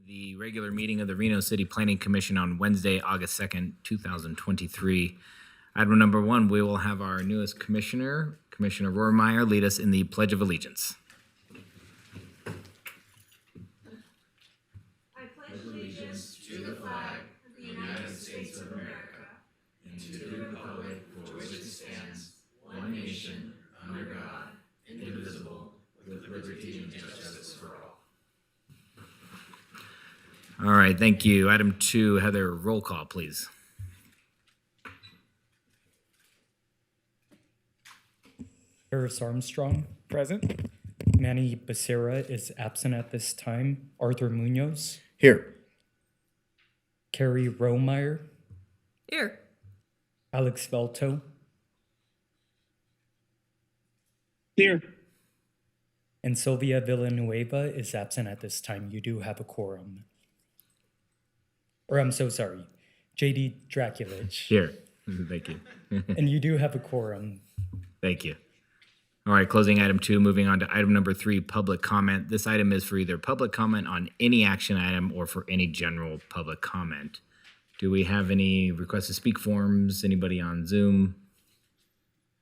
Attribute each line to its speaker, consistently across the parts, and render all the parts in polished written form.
Speaker 1: the regular meeting of the Reno City Planning Commission on Wednesday, August 2nd, 2023. Item number 1, we will have our newest commissioner, Commissioner Rohrmeyer, lead us in the Pledge of Allegiance. All right, thank you. Item 2, Heather, roll call, please.
Speaker 2: Harris Armstrong,
Speaker 3: Present.
Speaker 2: Manny Becerra is absent at this time. Arthur Munoz,
Speaker 3: Here.
Speaker 2: Carrie Rohrmeyer,
Speaker 4: Here.
Speaker 2: Alex Velto,
Speaker 3: Here.
Speaker 2: and Sylvia Villanueva is absent at this time. You do have a quorum. Or I'm so sorry, JD Draculich.
Speaker 1: Here. Thank you.
Speaker 2: And you do have a quorum.
Speaker 1: Thank you. All right, closing item 2, moving on to item number 3, public comment. This item is for either public comment on any action item or for any general public comment. Do we have any request to speak forms? Anybody on Zoom?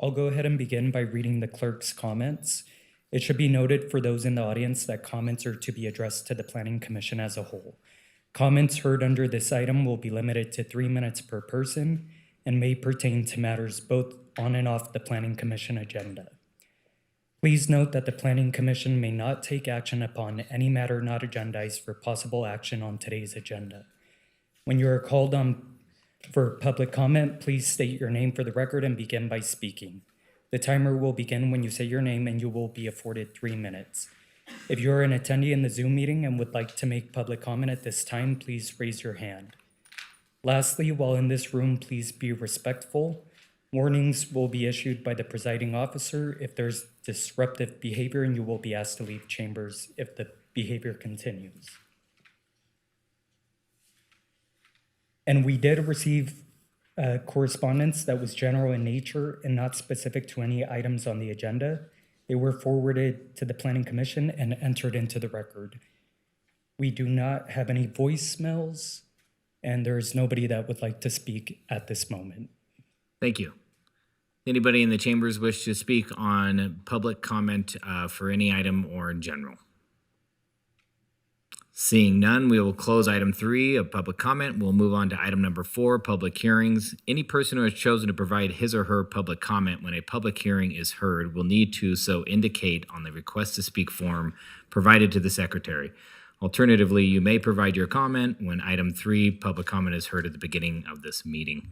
Speaker 2: I'll go ahead and begin by reading the clerk's comments. It should be noted for those in the audience that comments are to be addressed to the Planning Commission as a whole. Comments heard under this item will be limited to 3 minutes per person and may pertain to matters both on and off the Planning Commission agenda. Please note that the Planning Commission may not take action upon any matter not agendized for possible action on today's agenda. When you are called on for public comment, please state your name for the record and begin by speaking. The timer will begin when you say your name and you will be afforded 3 minutes. If you are an attendee in the Zoom meeting and would like to make public comment at this time, please raise your hand. Lastly, while in this room, please be respectful. Warnings will be issued by the presiding officer if there's disruptive behavior, and you will be asked to leave chambers if the behavior continues. And we did receive correspondence that was general in nature and not specific to any items on the agenda. They were forwarded to the Planning Commission and entered into the record. We do not have any voicemails, and there is nobody that would like to speak at this moment.
Speaker 1: Thank you. Anybody in the chambers wish to speak on public comment for any item or in general? Seeing none, we will close item 3 of public comment. We'll move on to item number 4, public hearings. Any person who has chosen to provide his or her public comment when a public hearing is heard will need to so indicate on the request to speak form provided to the secretary. Alternatively, you may provide your comment when item 3, public comment, is heard at the beginning of this meeting.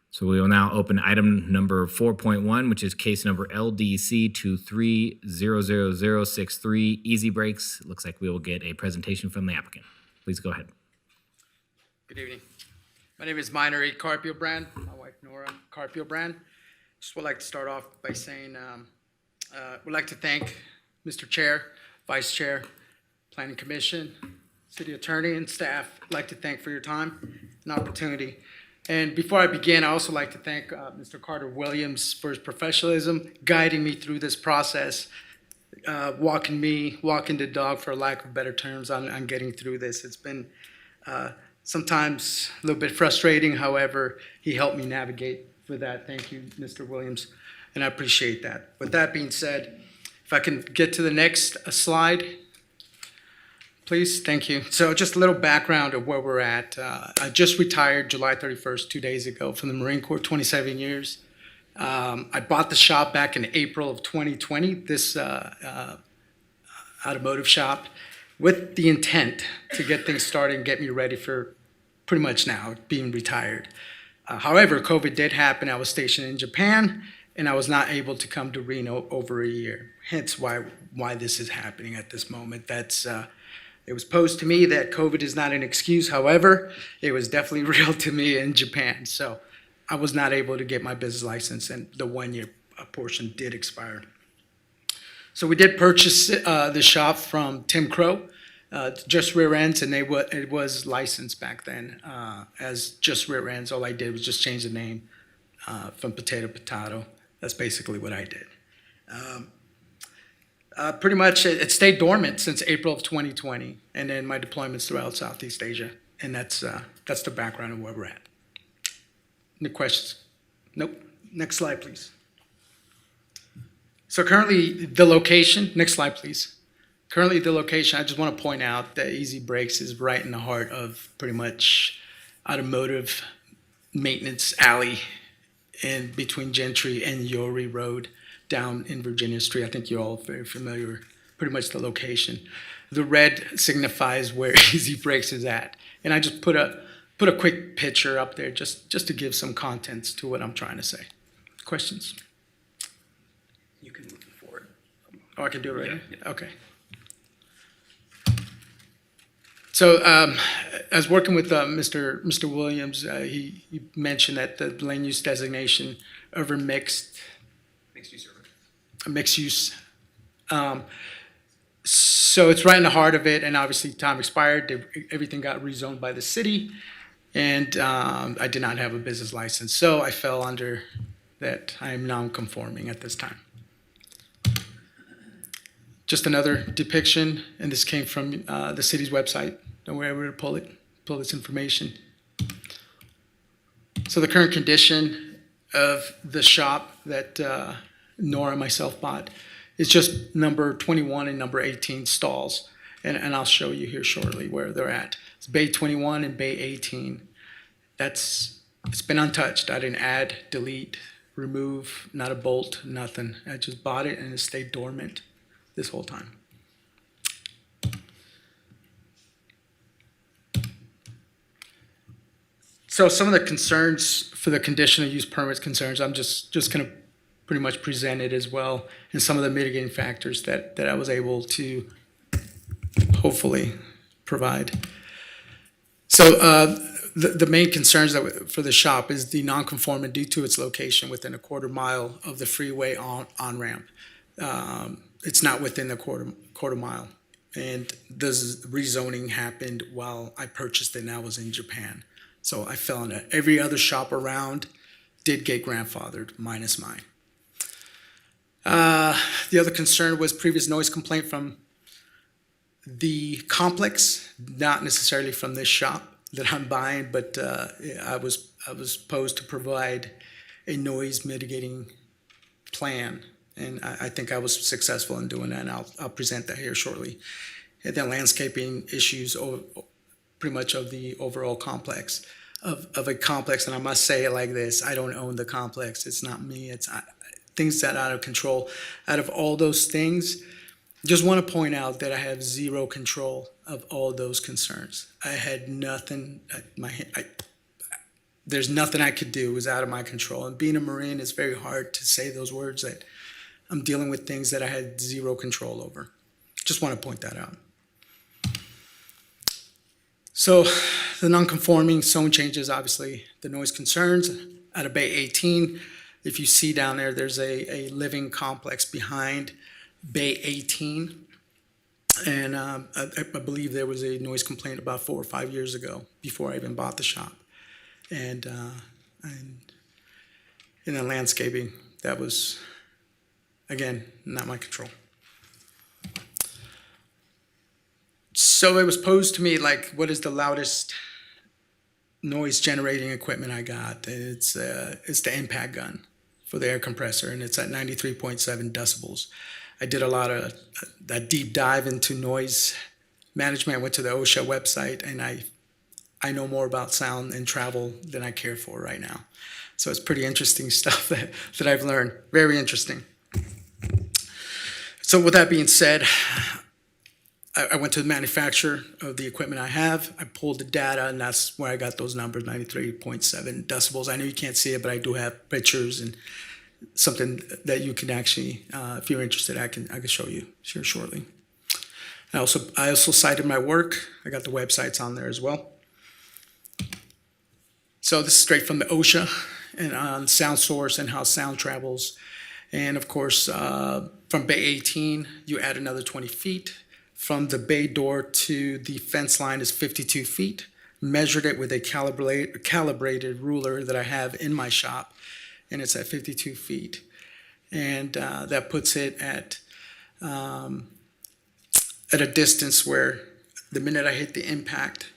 Speaker 1: So we will now open item number 4.1, which is case number LDC 23-00063, Easy Brakes. Looks like we will get a presentation from the applicant. Please go ahead.
Speaker 5: Good evening. My name is Minor E. Carpio Brand. My wife Nora Carpio Brand. Just would like to start off by saying would like to thank Mr. Chair, Vice Chair, Planning Commission, City Attorney, and staff. I'd like to thank for your time and opportunity. And before I begin, I also like to thank Mr. Carter Williams for his professionalism, guiding me through this process, walking the dog, for lack of better terms, on getting through this. It's been sometimes a little bit frustrating. However, he helped me navigate for that. Thank you, Mr. Williams, and I appreciate that. With that being said, if I can get to the next slide. Please, thank you. So just a little background of where we're at. I just retired July 31st, 2 days ago from the Marine Corps, 27 years. I bought the shop back in April of 2020, this automotive shop, with the intent to get things started and get me ready for pretty much now being retired. However, COVID did happen. I was stationed in Japan, and I was not able to come to Reno over a year. Hence why this is happening at this moment. It was posed to me that COVID is not an excuse. However, it was definitely real to me in Japan. So I was not able to get my business license, and the 1-year portion did expire. So we did purchase the shop from Tim Crow, just rear ends, and it was licensed back then as just rear ends. All I did was just change the name from Potato Potato. That's basically what I did. Pretty much, it stayed dormant since April of 2020, and then my deployments throughout Southeast Asia, and that's the background of where we're at. Any questions? Nope. Next slide, please. So currently, the location. Next slide, please. Currently, the location. I just want to point out that Easy Brakes is right in the heart of pretty much automotive maintenance alley, in between Gentry and Yory Road, down in Virginia Street. I think you're all very familiar, pretty much the location. The red signifies where Easy Brakes is at. And I just put a quick picture up there just to give some contents to what I'm trying to say. Questions?
Speaker 4: You can move it forward.
Speaker 5: Oh, I can do it right
Speaker 4: Yeah.
Speaker 5: now? Okay. So I was working with Mr. Williams. He mentioned that the land use designation over mixed
Speaker 4: Mixed use urban.
Speaker 5: mixed use. So it's right in the heart of it, and obviously time expired. Everything got rezoned by the city, and I did not have a business license. So I fell under that I am non-conforming at this time. Just another depiction, and this came from the city's website. Don't worry, we're able to pull this information. So the current condition of the shop that Nora and myself bought is just number 21 and number 18 stalls. And I'll show you here shortly where they're at. It's Bay 21 and Bay 18. It's been untouched. I didn't add, delete, remove, not a bolt, nothing. I just bought it and it stayed dormant this whole time. So some of the concerns for the conditional use permits concerns, I'm just going to pretty much present it as well, and some of the mitigating factors that I was able to hopefully provide. So the main concerns for the shop is the non-conformant due to its location within a quarter mile of the freeway on-ramp. It's not within the quarter mile. And this rezoning happened while I purchased it and I was in Japan. So I fell into every other shop around did get grandfathered, minus mine. The other concern was previous noise complaint from the complex, not necessarily from this shop that I'm buying, but I was posed to provide a noise mitigating plan, and I think I was successful in doing that, and I'll present that here shortly. And then landscaping issues, pretty much of the overall complex. Of a complex, and I must say it like this, I don't own the complex. It's not me. It's things that are out of control. Out of all those things, just want to point out that I have zero control of all those concerns. I had nothing. There's nothing I could do. It was out of my control. And being a Marine, it's very hard to say those words that I'm dealing with things that I had zero control over. Just want to point that out. So the non-conforming zone changes, obviously, the noise concerns out of Bay 18. If you see down there, there's a living complex behind Bay 18. And I believe there was a noise complaint about 4 or 5 years ago before I even bought the shop. And in the landscaping, that was, again, not my control. So it was posed to me like, what is the loudest noise generating equipment I got? And it's the impact gun for the air compressor, and it's at 93.7 decibels. I did a lot of that deep dive into noise management. I went to the OSHA website, and I know more about sound and travel than I care for right now. So it's pretty interesting stuff that I've learned. Very interesting. So with that being said, I went to the manufacturer of the equipment I have. I pulled the data, and that's where I got those numbers, 93.7 decibels. I know you can't see it, but I do have pictures and something that you can actually, if you're interested, I can show you here shortly. I also cited my work. I got the websites on there as well. So this is straight from the OSHA and on sound source and how sound travels. And of course, from Bay 18, you add another 20 feet. From the bay door to the fence line is 52 feet. Measured it with a calibrated ruler that I have in my shop, and it's at 52 feet. And that puts it at at a distance where the minute I hit the impact,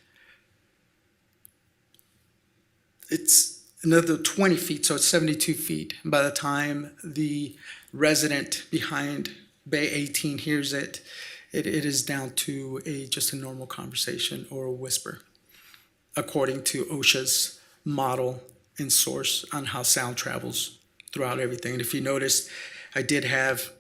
Speaker 5: it's another 20 feet, so it's 72 feet. By the time the resident behind Bay 18 hears it, it is down to just a normal conversation or a whisper, according to OSHA's model and source on how sound travels throughout everything. And if you notice, I did have,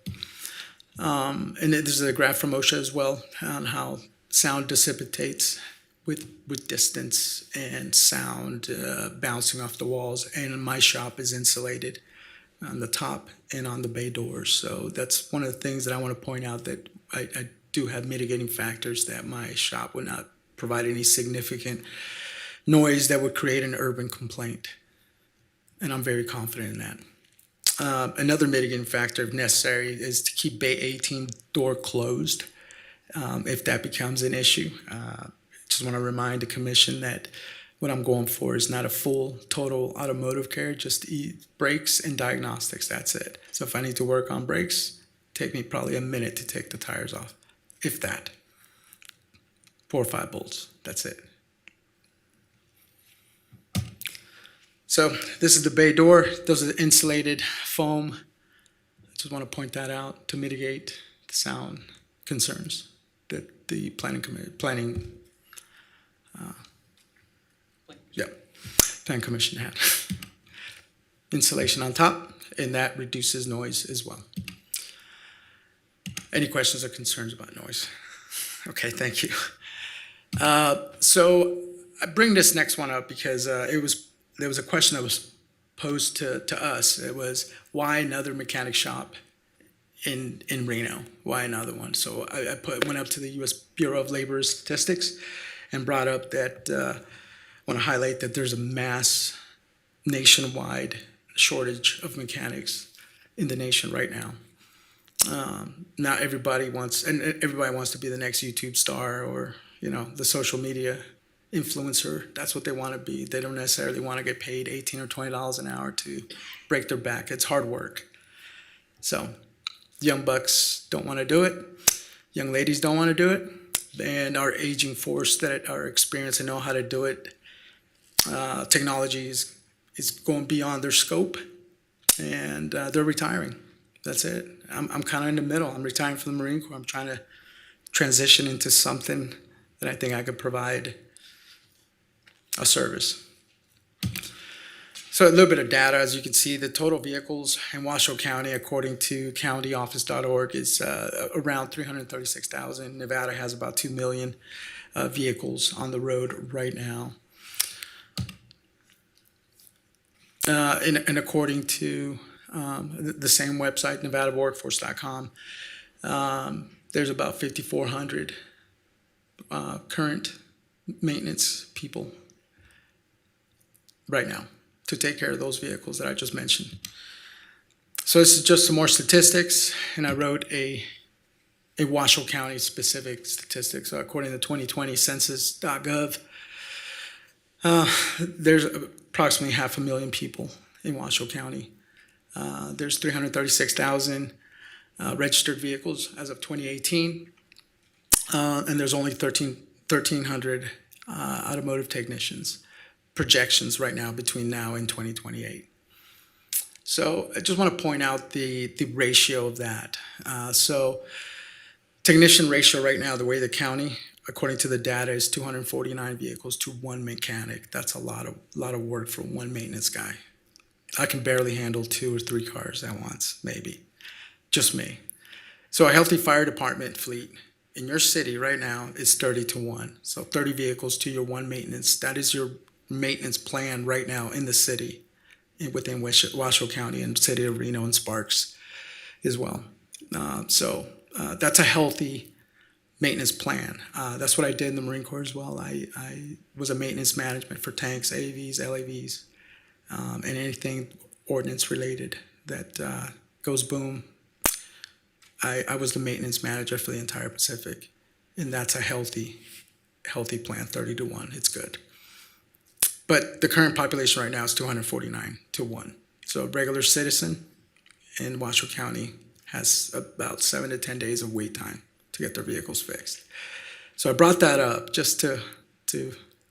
Speaker 5: and this is a graph from OSHA as well, on how sound dissipates with distance and sound bouncing off the walls. And my shop is insulated on the top and on the bay doors. So that's one of the things that I want to point out, that I do have mitigating factors, that my shop would not provide any significant noise that would create an urban complaint. And I'm very confident in that. Another mitigating factor, if necessary, is to keep Bay 18 door closed if that becomes an issue. Just want to remind the commission that what I'm going for is not a full, total automotive care, just brakes and diagnostics, that's it. So if I need to work on brakes, take me probably a minute to take the tires off, if that. 4 or 5 bolts, that's it. So this is the bay door. Those are the insulated foam. I just want to point that out to mitigate the sound concerns that the planning commission had. Insulation on top, and that reduces noise as well. Any questions or concerns about noise? Okay, thank you. So I bring this next one up because there was a question that was posed to us. It was, why another mechanic shop in Reno? Why another one? So I went up to the U.S. Bureau of Labor Statistics and brought up that I want to highlight that there's a mass nationwide shortage of mechanics in the nation right now. Not everybody wants, and everybody wants to be the next YouTube star or, the social media influencer. That's what they want to be. They don't necessarily want to get paid $18 or $20 an hour to break their back. It's hard work. So young bucks don't want to do it. Young ladies don't want to do it. And our aging force that are experienced and know how to do it, technology is going beyond their scope, and they're retiring. That's it. I'm kind of in the middle. I'm retiring from the Marine Corps. I'm trying to transition into something that I think I could provide a service. So a little bit of data, as you can see, the total vehicles in Washoe County, according to countyoffice.org, is around 336,000. Nevada has about 2 million vehicles on the road right now. And according to the same website, nevadaworkforce.com, there's about 5,400 current maintenance people right now to take care of those vehicles that I just mentioned. So this is just some more statistics, and I wrote a Washoe County specific statistics. So according to 2020 census.gov, there's approximately 500,000 people in Washoe County. There's 336,000 registered vehicles as of 2018, and there's only 1,300 automotive technicians. Projections right now between now and 2028. So I just want to point out the ratio of that. So technician ratio right now, the way the county, according to the data, is 249 vehicles to 1 mechanic. That's a lot of work for 1 maintenance guy. I can barely handle 2 or 3 cars at once, maybe. Just me. So a healthy fire department fleet in your city right now is 30 to 1. So 30 vehicles to your 1 maintenance. That is your maintenance plan right now in the city, within Washoe County and city of Reno and Sparks as well. So that's a healthy maintenance plan. That's what I did in the Marine Corps as well. I was a maintenance management for tanks, AAVs, LAVs, and anything ordnance related that goes boom. I was the maintenance manager for the entire Pacific, and that's a healthy plan, 30 to 1. It's good. But the current population right now is 249 to 1. So a regular citizen in Washoe County
Speaker 6: has about 7 to 10 days of wait time to get their vehicles fixed. So I brought that up just to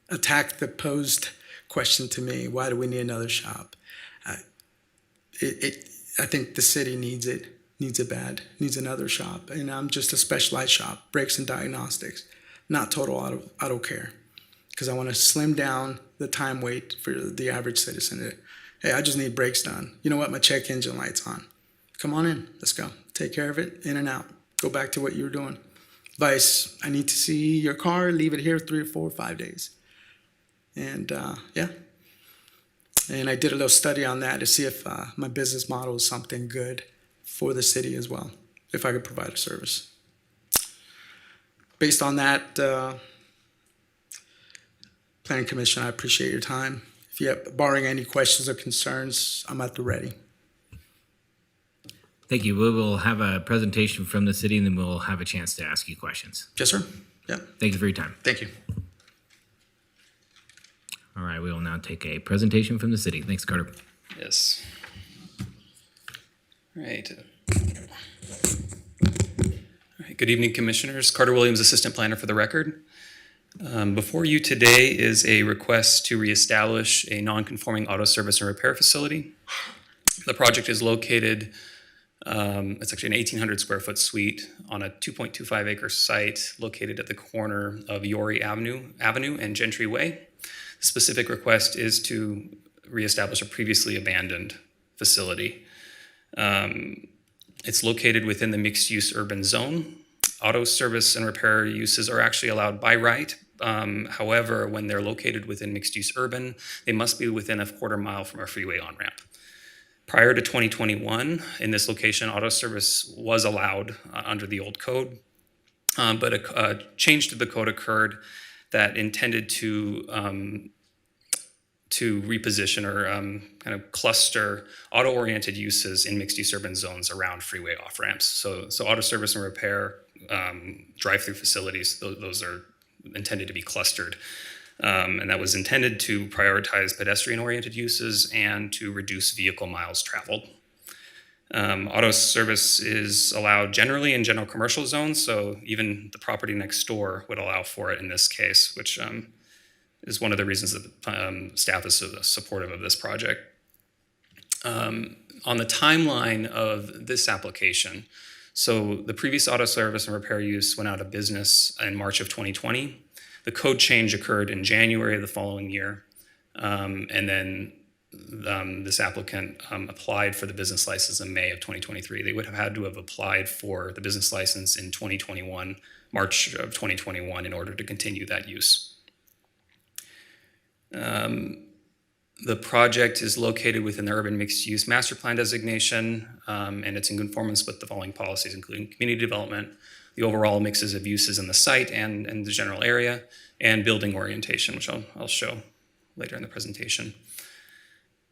Speaker 6: attack the posed question to me, why do we need another shop? I think the city needs it bad, needs another shop. And I'm just a specialized shop, brakes and diagnostics, not total auto care. Because I want to slim down the time wait for the average citizen. Hey, I just need brakes done. You know what? My check engine light's on. Come on in. Let's go. Take care of it. In and out. Go back to what you were doing. Vice, I need to see your car. Leave it here 3 or 4 or 5 days. And yeah. And I did a little study on that to see if my business model is something good for the city as well, if I could provide a service. Based on that, Planning Commission, I appreciate your time. If you have, barring any questions or concerns, I'm at the ready.
Speaker 1: Thank you. We will have a presentation from the city, and then we'll have a chance to ask you questions.
Speaker 6: Yes, sir. Yeah.
Speaker 1: Thank you for your time.
Speaker 6: Thank you.
Speaker 1: All right, we will now take a presentation from the city. Thanks, Carter.
Speaker 7: Yes. All right. Good evening, Commissioners. Carter Williams, Assistant Planner for the record. Before you today is a request to reestablish a non-conforming auto service and repair facility. The project is located, it's actually an 1,800 square foot suite on a 2.25 acre site located at the corner of Yory Avenue and Gentry Way. The specific request is to reestablish a previously abandoned facility. It's located within the mixed-use urban zone. Auto service and repair uses are actually allowed by right. However, when they're located within mixed-use urban, they must be within a quarter mile from a freeway on-ramp. Prior to 2021, in this location, auto service was allowed under the old code, but a change to the code occurred that intended to reposition or kind of cluster auto-oriented uses in mixed-use urban zones around freeway off-ramps. So auto service and repair, drive-through facilities, those are intended to be clustered. And that was intended to prioritize pedestrian-oriented uses and to reduce vehicle miles traveled. Auto service is allowed generally in general commercial zones, so even the property next door would allow for it in this case, which is one of the reasons that staff is supportive of this project. On the timeline of this application, so the previous auto service and repair use went out of business in March of 2020. The code change occurred in January of the following year, and then this applicant applied for the business license in May of 2023. They would have had to have applied for the business license in 2021, March of 2021, in order to continue that use. The project is located within the urban mixed-use master plan designation, and it's in conformance with the following policies, including community development, the overall mixes of uses in the site and the general area, and building orientation, which I'll show later in the presentation.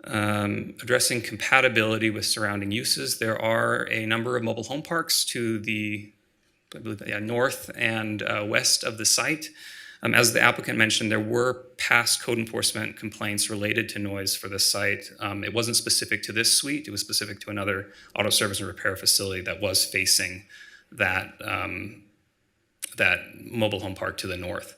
Speaker 7: Addressing compatibility with surrounding uses, there are a number of mobile home parks to the north and west of the site. As the applicant mentioned, there were past code enforcement complaints related to noise for this site. It wasn't specific to this suite. It was specific to another auto service and repair facility that was facing that mobile home park to the north.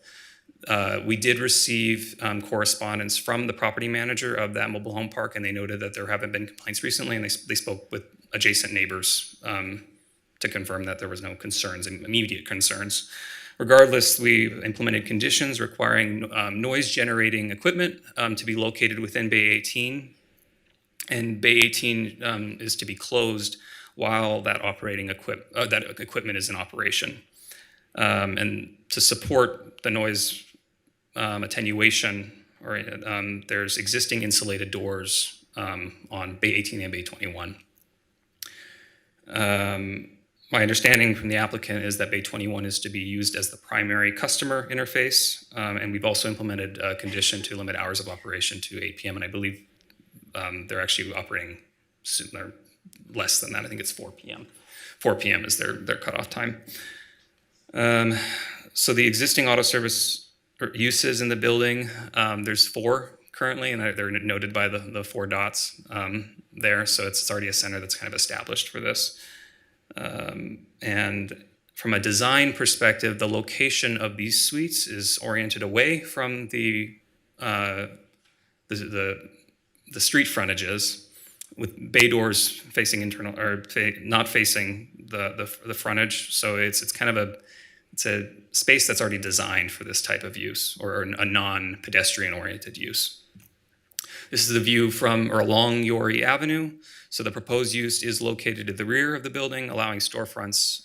Speaker 7: We did receive correspondence from the property manager of that mobile home park, and they noted that there haven't been complaints recently, and they spoke with adjacent neighbors to confirm that there was no concerns, immediate concerns. Regardless, we implemented conditions requiring noise generating equipment to be located within Bay 18, and Bay 18 is to be closed while that equipment is in operation. And to support the noise attenuation, there's existing insulated doors on Bay 18 and Bay 21. My understanding from the applicant is that Bay 21 is to be used as the primary customer interface, and we've also implemented a condition to limit hours of operation to 8 p.m., and I believe they're actually operating sooner, less than that. I think it's 4 p.m. 4 p.m. is their cutoff time. So the existing auto service uses in the building, there's 4 currently, and they're noted by the 4 dots there, so it's already a center that's kind of established for this. And from a design perspective, the location of these suites is oriented away from the street frontages, with bay doors facing internal or not facing the frontage. So it's kind of it's a space that's already designed for this type of use, or a non-pedestrian oriented use. This is the view from or along Yorrie Avenue. So the proposed use is located at the rear of the building, allowing storefronts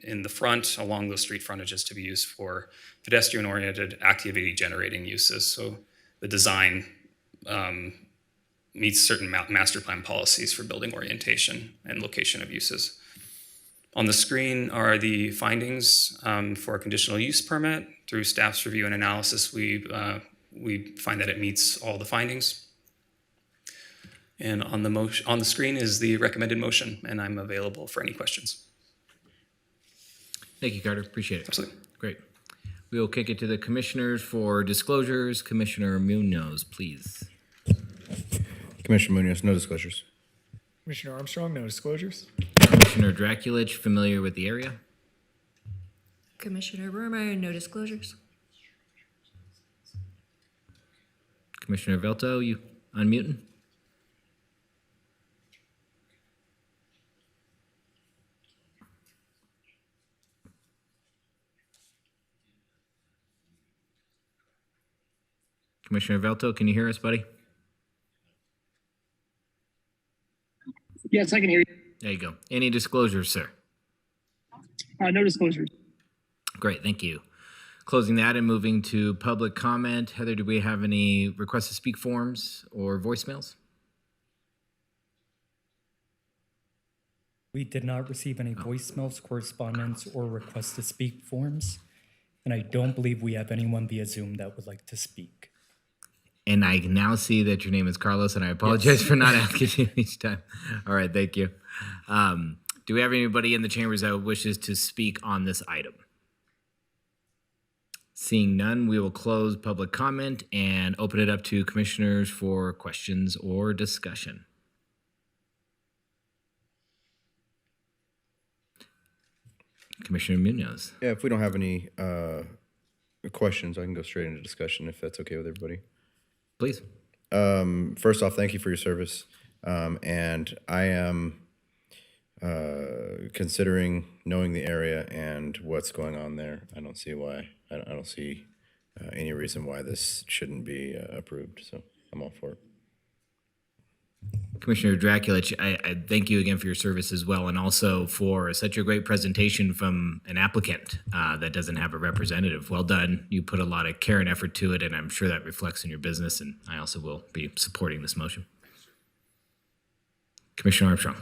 Speaker 7: in the front along those street frontages to be used for pedestrian-oriented activity-generating uses. So the design meets certain master plan policies for building orientation and location of uses. On the screen are the findings for a conditional use permit. Through staff's review and analysis, we find that it meets all the findings. And on the screen is the recommended motion, and I'm available for any questions.
Speaker 1: Thank you, Carter. Appreciate it.
Speaker 7: Absolutely.
Speaker 1: Great. We will kick it to the commissioners for disclosures. Commissioner Munoz, please.
Speaker 8: Commissioner Munoz, no disclosures.
Speaker 9: Commissioner Armstrong, no disclosures.
Speaker 1: Commissioner Draculich, familiar with the area?
Speaker 10: Commissioner Burmeyer, no disclosures.
Speaker 1: Commissioner Velto, you unmuting? Commissioner Velto, can you hear us, buddy?
Speaker 3: Yes, I can hear you.
Speaker 1: There you go. Any disclosures, sir?
Speaker 3: No disclosures.
Speaker 1: Great, thank you. Closing that and moving to public comment. Heather, do we have any request to speak forms or voicemails?
Speaker 2: We did not receive any voicemails, correspondence, or request to speak forms. And I don't believe we have anyone via Zoom that would like to speak.
Speaker 1: And I now see that your name is Carlos, and I apologize for not asking you each time. All right, thank you. Do we have anybody in the chambers that wishes to speak on this item? Seeing none, we will close public comment and open it up to commissioners for questions or discussion. Commissioner Munoz.
Speaker 8: Yeah, if we don't have any questions, I can go straight into discussion if that's okay with everybody.
Speaker 1: Please.
Speaker 8: First off, thank you for your service. And I am considering knowing the area and what's going on there. I don't see why. I don't see any reason why this shouldn't be approved. So I'm all for it.
Speaker 1: Commissioner Draculich, I thank you again for your service as well, and also for such a great presentation from an applicant that doesn't have a representative. Well done. You put a lot of care and effort to it, and I'm sure that reflects in your business, and I also will be supporting this motion. Commissioner Armstrong.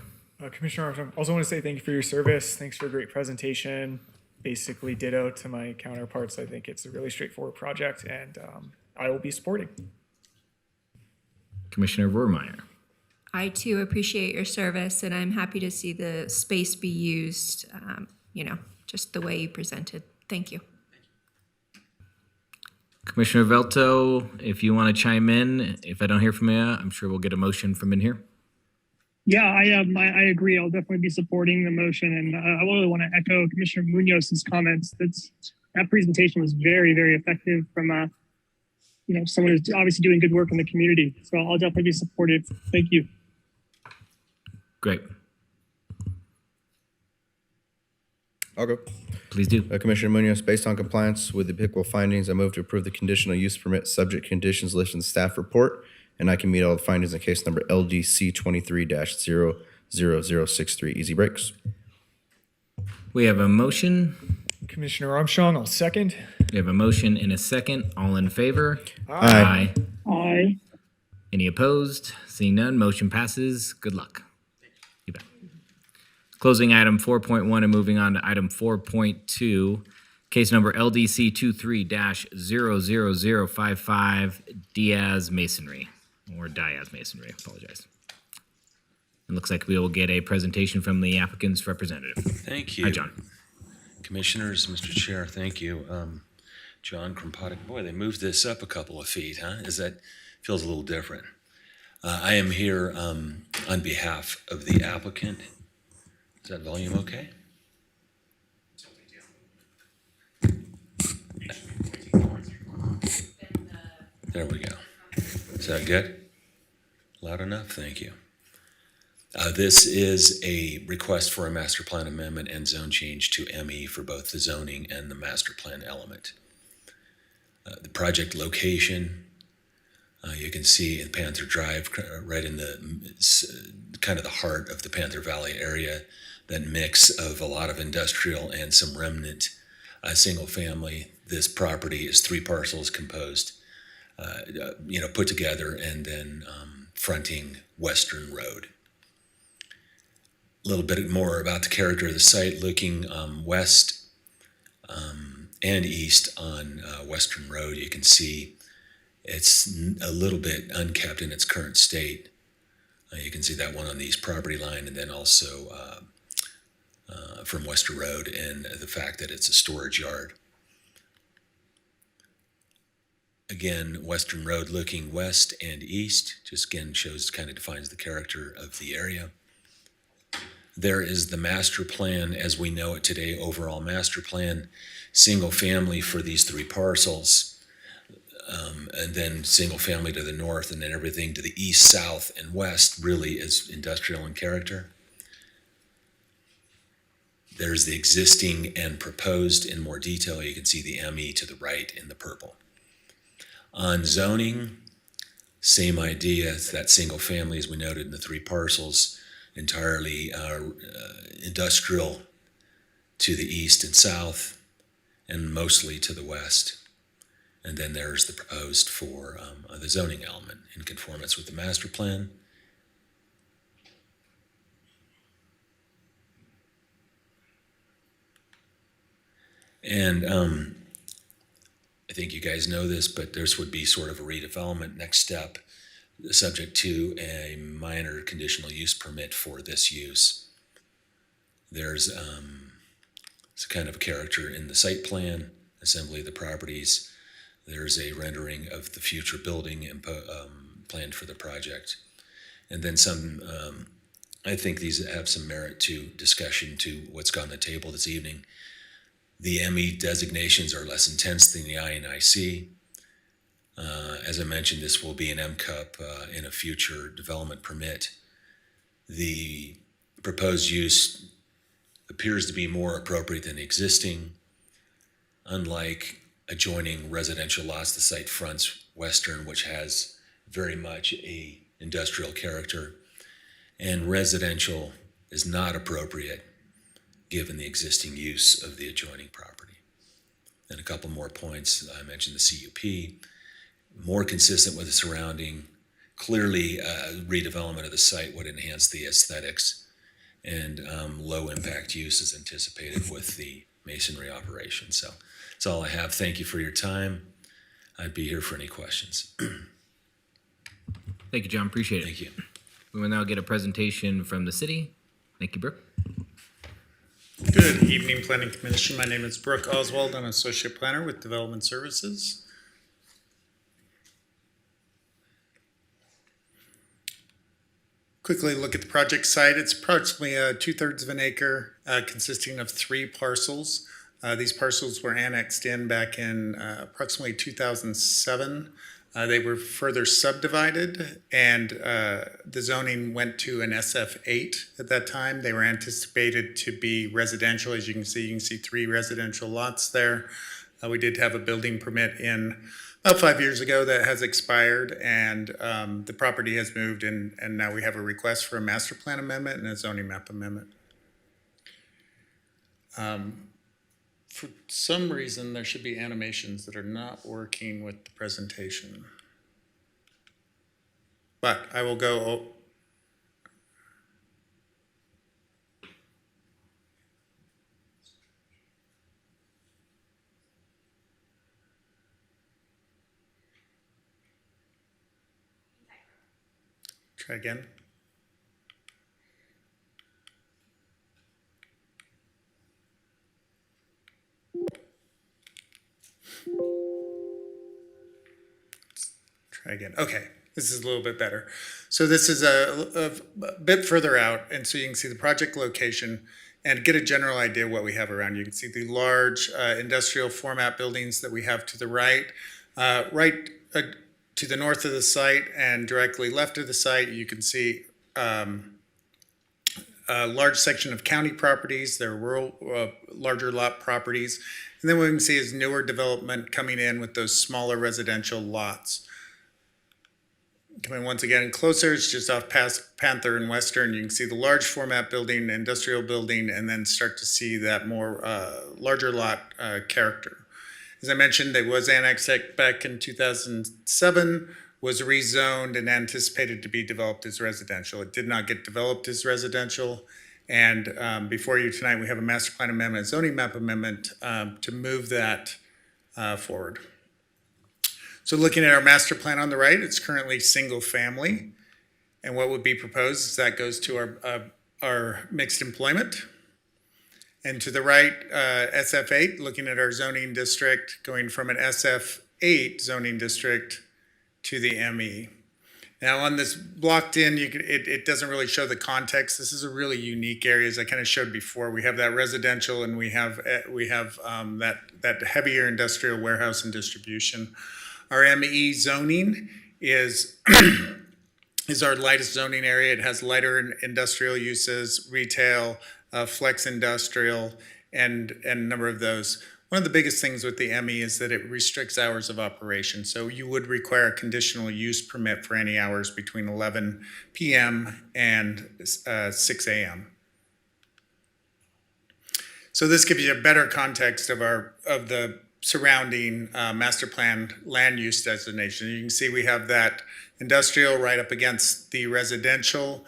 Speaker 9: Commissioner Armstrong, also want to say thank you for your service. Thanks for a great presentation. Basically ditto to my counterparts. I think it's a really straightforward project, and I will be supporting.
Speaker 1: Commissioner Rohrmeyer.
Speaker 10: I too appreciate your service, and I'm happy to see the space be used, just the way you presented. Thank you.
Speaker 1: Commissioner Velto, if you want to chime in, if I don't hear from you, I'm sure we'll get a motion from in here.
Speaker 3: Yeah, I agree. I'll definitely be supporting the motion, and I really want to echo Commissioner Munoz's comments. That presentation was very, very effective from someone who's obviously doing good work in the community. So I'll definitely be supportive. Thank you.
Speaker 1: Great.
Speaker 8: I'll go.
Speaker 1: Please do.
Speaker 8: Commissioner Munoz, based on compliance with the applicable findings, I move to approve the conditional use permit subject conditions listed in the staff report, and I can meet all the findings in case number LDC 23-00063. Easy breaks.
Speaker 1: We have a motion.
Speaker 9: Commissioner Armstrong, I'll second.
Speaker 1: We have a motion and a second. All in favor?
Speaker 8: Aye.
Speaker 3: Aye.
Speaker 1: Any opposed? Seeing none, motion passes. Good luck. You bet. Closing item 4.1 and moving on to item 4.2, case number LDC 23-00055, Diaz Masonry, apologize. It looks like we will get a presentation from the applicant's representative.
Speaker 11: Thank you.
Speaker 1: Hi, John.
Speaker 11: Commissioners, Mr. Chair, thank you. John Krompatic. Boy, they moved this up a couple of feet, huh? Feels a little different. I am here on behalf of the applicant, Is that volume okay? There we go. Is that good? Loud enough? Thank you. This is a request for a master plan amendment and zone change to ME for both the zoning and the master plan element. The project location, you can see in Panther Drive, right in the kind of the heart of the Panther Valley area, that mix of a lot of industrial and some remnant single family. This property is 3 parcels composed, put together and then fronting Western Road. A little bit more about the character of the site, looking west and east on Western Road. You can see it's a little bit unkept in its current state. You can see that one on the east property line, and then also from Western Road, and the fact that it's a storage yard. Again, Western Road looking west and east, just again kind of defines the character of the area. There is the master plan as we know it today, overall master plan, single family for these 3 parcels, and then single family to the north, and then everything to the east, south, and west really is industrial in character. There's the existing and proposed in more detail. You can see the ME to the right in the purple. On zoning, same idea. It's that single family, as we noted in the 3 parcels, entirely industrial to the east and south, and mostly to the west. And then there's the proposed for the zoning element in conformance with the master plan. And I think you guys know this, but this would be sort of a redevelopment next step, subject to a minor conditional use permit for this use. There's it's kind of a character in the site plan, assembly of the properties. There's a rendering of the future building planned for the project. And then some, I think these have some merit to discussion to what's on the table this evening. The ME designations are less intense than the I and IC. As I mentioned, this will be an MCUP in a future development permit. The proposed use appears to be more appropriate than existing. Unlike adjoining residential lots, the site fronts Western, which has very much a industrial character, and residential is not appropriate given the existing use of the adjoining property. And a couple more points. I mentioned the CUP, more consistent with the surrounding. Clearly, redevelopment of the site would enhance the aesthetics, and low impact use is anticipated with the masonry operation. So that's all I have. Thank you for your time. I'd be here for any questions.
Speaker 1: Thank you, John. Appreciate it.
Speaker 11: Thank you.
Speaker 1: We will now get a presentation from the city. Thank you, Brooke.
Speaker 12: Good evening, Planning Commission. My name is Brooke Oswald. I'm Associate Planner with Development Services. Quickly look at the project site. It's approximately 2/3 of an acre, consisting of 3 parcels. These parcels were annexed in back in approximately 2007. They were further subdivided, and the zoning went to an SF8 at that time. They were anticipated to be residential. As you can see 3 residential lots there. We did have a building permit in about 5 years ago that has expired, and the property has moved, and now we have a request for a master plan amendment and a zoning map amendment. For some reason, there should be animations that are not working with the presentation. But I will go. Try again. Try again. Okay. This is a little bit better. So this is a bit further out, and so you can see the project location and get a general idea of what we have around. You can see the large industrial format buildings that we have to the right. To the north of the site and directly left of the site, you can see a large section of county properties. They're rural, larger lot properties. And then what we can see is newer development coming in with those smaller residential lots. Coming once again closer, it's just off past Panther and Western. You can see the large format building, industrial building, and then start to see that more larger lot character. As I mentioned, it was annexed back in 2007, was rezoned and anticipated to be developed as residential. It did not get developed as residential. And before you tonight, we have a master plan amendment, zoning map amendment to move that forward. So looking at our master plan on the right, it's currently single family. And what would be proposed is that goes to our mixed employment. And to the right, SF8, looking at our zoning district, going from an SF8 zoning district to the ME. Now on this blocked in, it doesn't really show the context. This is a really unique area, as I kind of showed before. We have that residential and we have that heavier industrial warehouse and distribution. Our ME zoning is our lightest zoning area. It has lighter industrial uses, retail, flex industrial, and a number of those. One of the biggest things with the ME is that it restricts hours of operation. So you would require a conditional use permit for any hours between 11 p.m. and 6 a.m. So this gives you a better context of the surrounding master plan land use designation. You can see we have that industrial right up against the residential,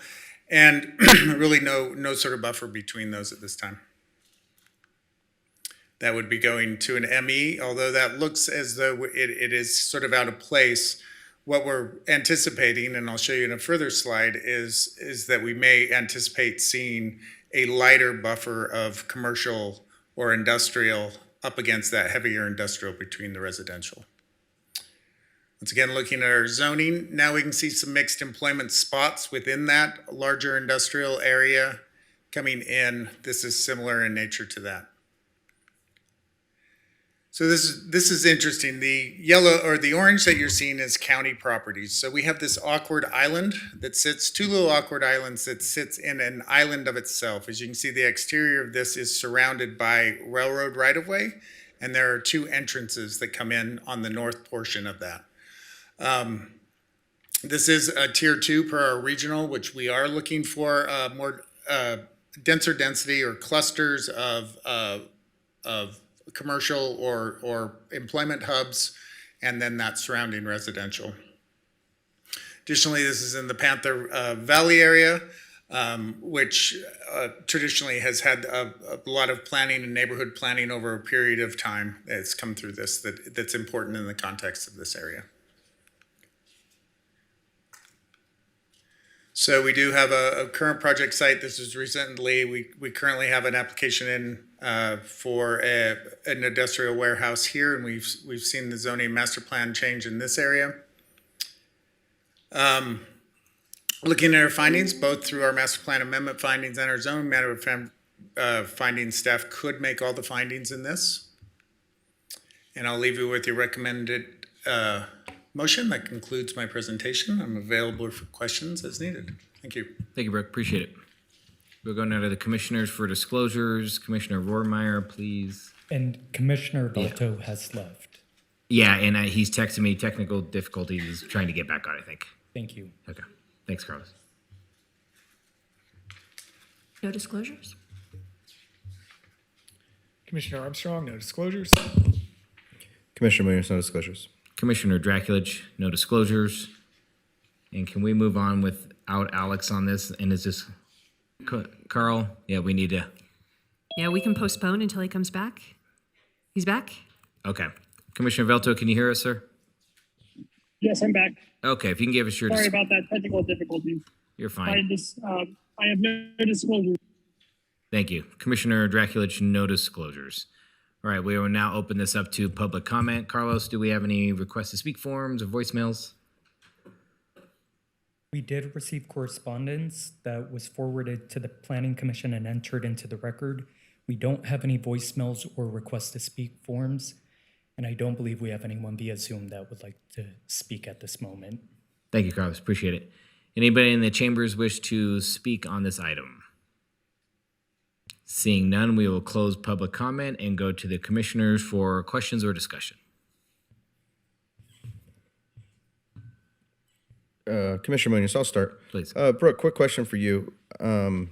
Speaker 12: and really no sort of buffer between those at this time. That would be going to an ME, although that looks as though it is sort of out of place. What we're anticipating, and I'll show you in a further slide, is that we may anticipate seeing a lighter buffer of commercial or industrial up against that heavier industrial between the residential. Once again, looking at our zoning, now we can see some mixed employment spots within that larger industrial area coming in. This is similar in nature to that. So this is interesting. The yellow or the orange that you're seeing is county properties. So we have this awkward island that sits, two little awkward islands that sits in an island of itself. As you can see, the exterior of this is surrounded by railroad right-of-way, and there are two entrances that come in on the north portion of that. This is a tier 2 per our regional, which we are looking for more denser density or clusters of commercial or employment hubs, and then that surrounding residential. Additionally, this is in the Panther Valley area, which traditionally has had a lot of planning and neighborhood planning over a period of time that's come through this that's important in the context of this area. So we do have a current project site. This is recently, we currently have an application in for an industrial warehouse here, and we've seen the zoning master plan change in this area. Looking at our findings, both through our master plan amendment findings and our zoning matter findings, staff could make all the findings in this. And I'll leave you with your recommended motion. That concludes my presentation. I'm available for questions as needed. Thank you.
Speaker 1: Thank you, Brooke. Appreciate it. We'll go now to the commissioners for disclosures. Commissioner Rohrmeyer, please.
Speaker 2: And Commissioner Balto has left.
Speaker 1: Yeah, and he's texting me technical difficulties. He's trying to get back on, I think.
Speaker 2: Thank you.
Speaker 1: Okay. Thanks, Carlos.
Speaker 10: No disclosures?
Speaker 9: Commissioner Armstrong, no disclosures.
Speaker 8: Commissioner Munoz, no disclosures.
Speaker 1: Commissioner Draculich, no disclosures. And can we move on without Alex on this? And is this Carl? Yeah, we need to.
Speaker 13: Yeah, we can postpone until he comes back. He's back?
Speaker 1: Okay. Commissioner Velto, can you hear us, sir?
Speaker 3: Yes, I'm back.
Speaker 1: Okay, if you can give us your.
Speaker 3: Sorry about that technical difficulty.
Speaker 1: You're fine.
Speaker 3: I have no disclosure.
Speaker 1: Thank you. Commissioner Draculich, no disclosures. All right, we will now open this up to public comment. Carlos, do we have any requests to speak forms or voicemails?
Speaker 2: We did receive correspondence that was forwarded to the Planning Commission and entered into the record. We don't have any voicemails or request to speak forms, and I don't believe we have anyone via Zoom that would like to speak at this moment.
Speaker 1: Thank you, Carlos. Appreciate it. Anybody in the chambers wish to speak on this item? Seeing none, we will close public comment and go to the commissioners for questions or discussion.
Speaker 8: Commissioner Munoz, I'll start.
Speaker 1: Please.
Speaker 8: Brooke, quick question for you. The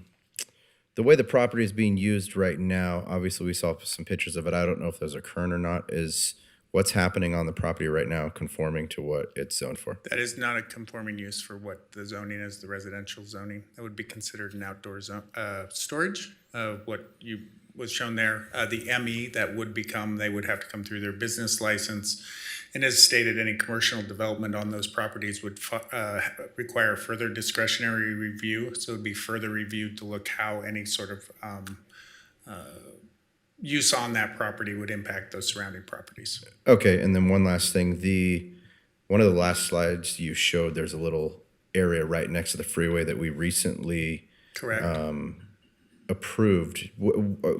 Speaker 8: way the property is being used right now, obviously we saw some pictures of it. I don't know if those are current or not. Is what's happening on the property right now conforming to what it's zoned for?
Speaker 12: That is not a conforming use for what the zoning is, the residential zoning. That would be considered an outdoor zone, storage. What you was shown there, the ME that would become, they would have to come through their business license. And as stated, any commercial development on those properties would require further discretionary review. So it would be further reviewed to look how any sort of use on that property would impact those surrounding properties.
Speaker 8: Okay, and then one last thing. One of the last slides you showed, there's a little area right next to the freeway that we recently
Speaker 12: Correct.
Speaker 8: Approved.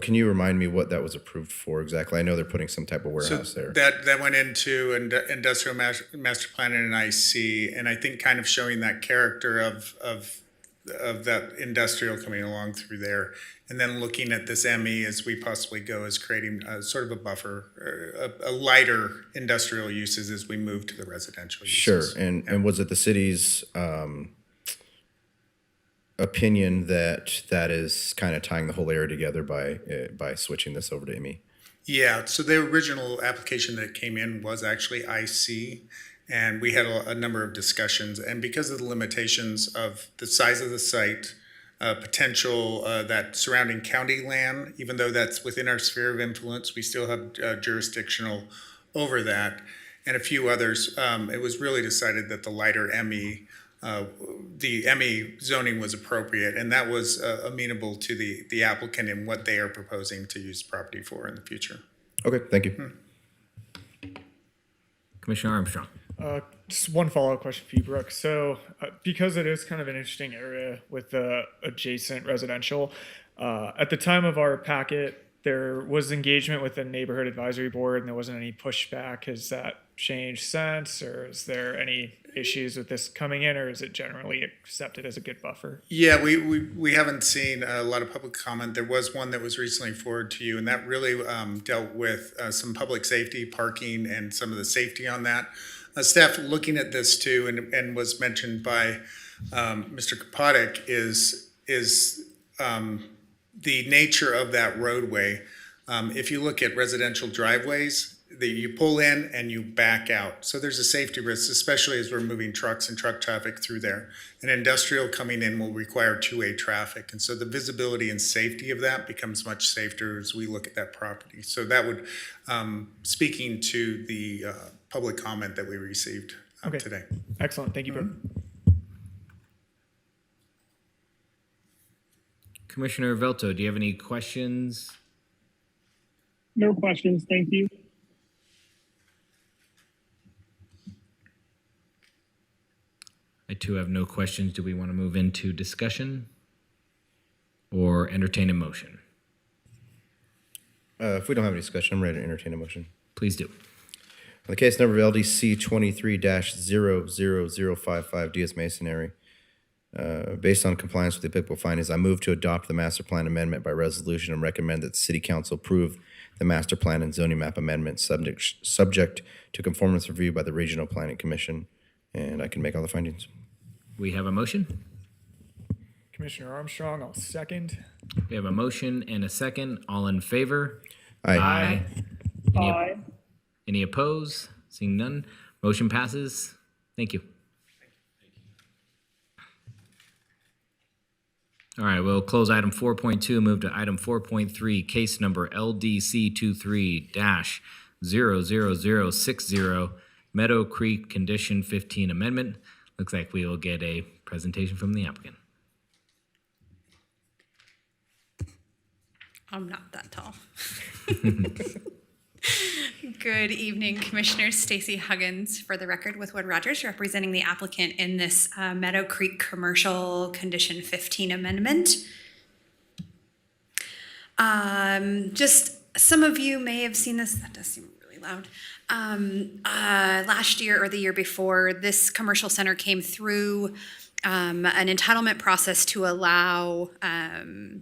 Speaker 8: Can you remind me what that was approved for exactly? I know they're putting some type of warehouse there.
Speaker 12: That went into industrial master plan and an IC, and I think kind of showing that character of that industrial coming along through there, and then looking at this ME as we possibly go as creating sort of a buffer, or a lighter industrial uses as we move to the residential uses.
Speaker 8: Sure, and was it the city's opinion that that is kind of tying the whole area together by switching this over to ME?
Speaker 12: Yeah, so the original application that came in was actually IC, and we had a number of discussions. And because of the limitations of the size of the site, potential that surrounding county land, even though that's within our sphere of influence, we still have jurisdictional over that, and a few others. It was really decided that the lighter ME, the ME zoning was appropriate, and that was amenable to the applicant and what they are proposing to use property for in the future.
Speaker 8: Okay, thank you.
Speaker 1: Commissioner Armstrong.
Speaker 9: Just one follow-up question for you, Brooke. So because it is kind of an interesting area with the adjacent residential, at the time of our packet, there was engagement with the neighborhood advisory board and there wasn't any pushback. Has that changed since, or is there any issues with this coming in, or is it generally accepted as a good buffer?
Speaker 12: Yeah, we haven't seen a lot of public comment. There was one that was recently forwarded to you, and that really dealt with some public safety, parking, and some of the safety on that. Staff looking at this too, and was mentioned by Mr. Kapotic, is the nature of that roadway. If you look at residential driveways, you pull in and you back out. So there's a safety risk, especially as we're moving trucks and truck traffic through there. And industrial coming in will require two-way traffic. And so the visibility and safety of that becomes much safer as we look at that property. So that would, speaking to the public comment that we received today.
Speaker 9: Excellent. Thank you, Brooke.
Speaker 1: Commissioner Velto, do you have any questions?
Speaker 3: No questions. Thank you.
Speaker 1: I too have no questions. Do we want to move into discussion or entertain a motion?
Speaker 8: If we don't have any discussion, I'm ready to entertain a motion.
Speaker 1: Please do.
Speaker 8: On the case number of LDC 23-00055 Diaz Masonry, based on compliance with the applicable findings, I move to adopt the master plan amendment by resolution and recommend that the city council approve the master plan and zoning map amendment subject to conformance review by the Regional Planning Commission. And I can make all the findings.
Speaker 1: We have a motion.
Speaker 9: Commissioner Armstrong, I'll second.
Speaker 1: We have a motion and a second. All in favor?
Speaker 8: Aye.
Speaker 3: Aye.
Speaker 1: Any opposed? Seeing none, motion passes. Thank you. All right, we'll close item 4.2, move to item 4.3, case number LDC 23-00060, Meadow Creek Condition 15 Amendment. Looks like we will get a presentation from the applicant.
Speaker 14: I'm not that tall. Good evening, Commissioners. Stacy Huggins for the record with Wood Rogers, representing the applicant in this Meadow Creek Commercial Condition 15 amendment. Just some of you may have seen this. That does seem really loud. Last year or the year before, this commercial center came through an entitlement process to allow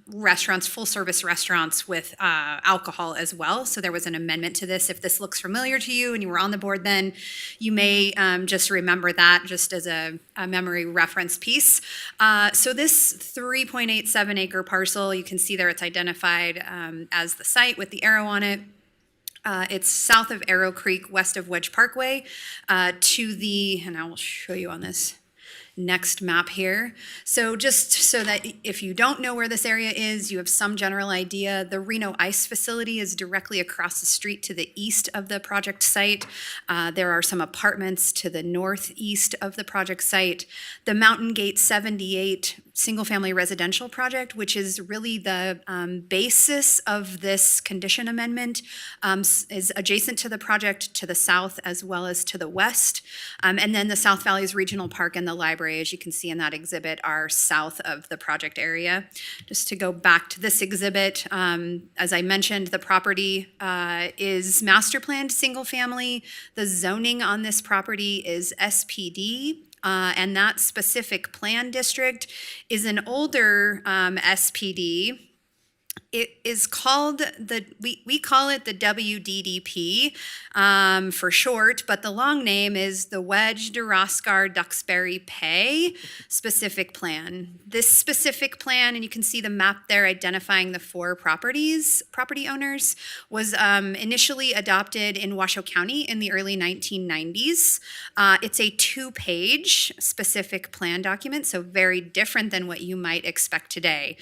Speaker 14: restaurants, full service restaurants with alcohol as well. So there was an amendment to this. If this looks familiar to you and you were on the board then, you may just remember that just as a memory reference piece. So this 3.87 acre parcel, you can see there it's identified as the site with the arrow on it. It's south of Arrow Creek, west of Wedge Parkway, to the, and I will show you on this next map here. So just so that if you don't know where this area is, you have some general idea. The Reno Ice facility is directly across the street to the east of the project site. There are some apartments to the northeast of the project site. The Mountain Gate 78 single-family residential project, which is really the basis of this condition amendment, is adjacent to the project to the south as well as to the west. And then the South Valleys Regional Park and the library, as you can see in that exhibit, are south of the project area. Just to go back to this exhibit, as I mentioned, the property is master planned single-family. The zoning on this property is SPD. And that specific plan district is an older SPD. It is called we call it the WDDP for short, but the long name is the Wedge Duraskar Duxbury Pay specific plan. This specific plan, and you can see the map there identifying the 4 property owners, was initially adopted in Washoe County in the early 1990s. It's a 2-page specific plan document, so very different than what you might expect today.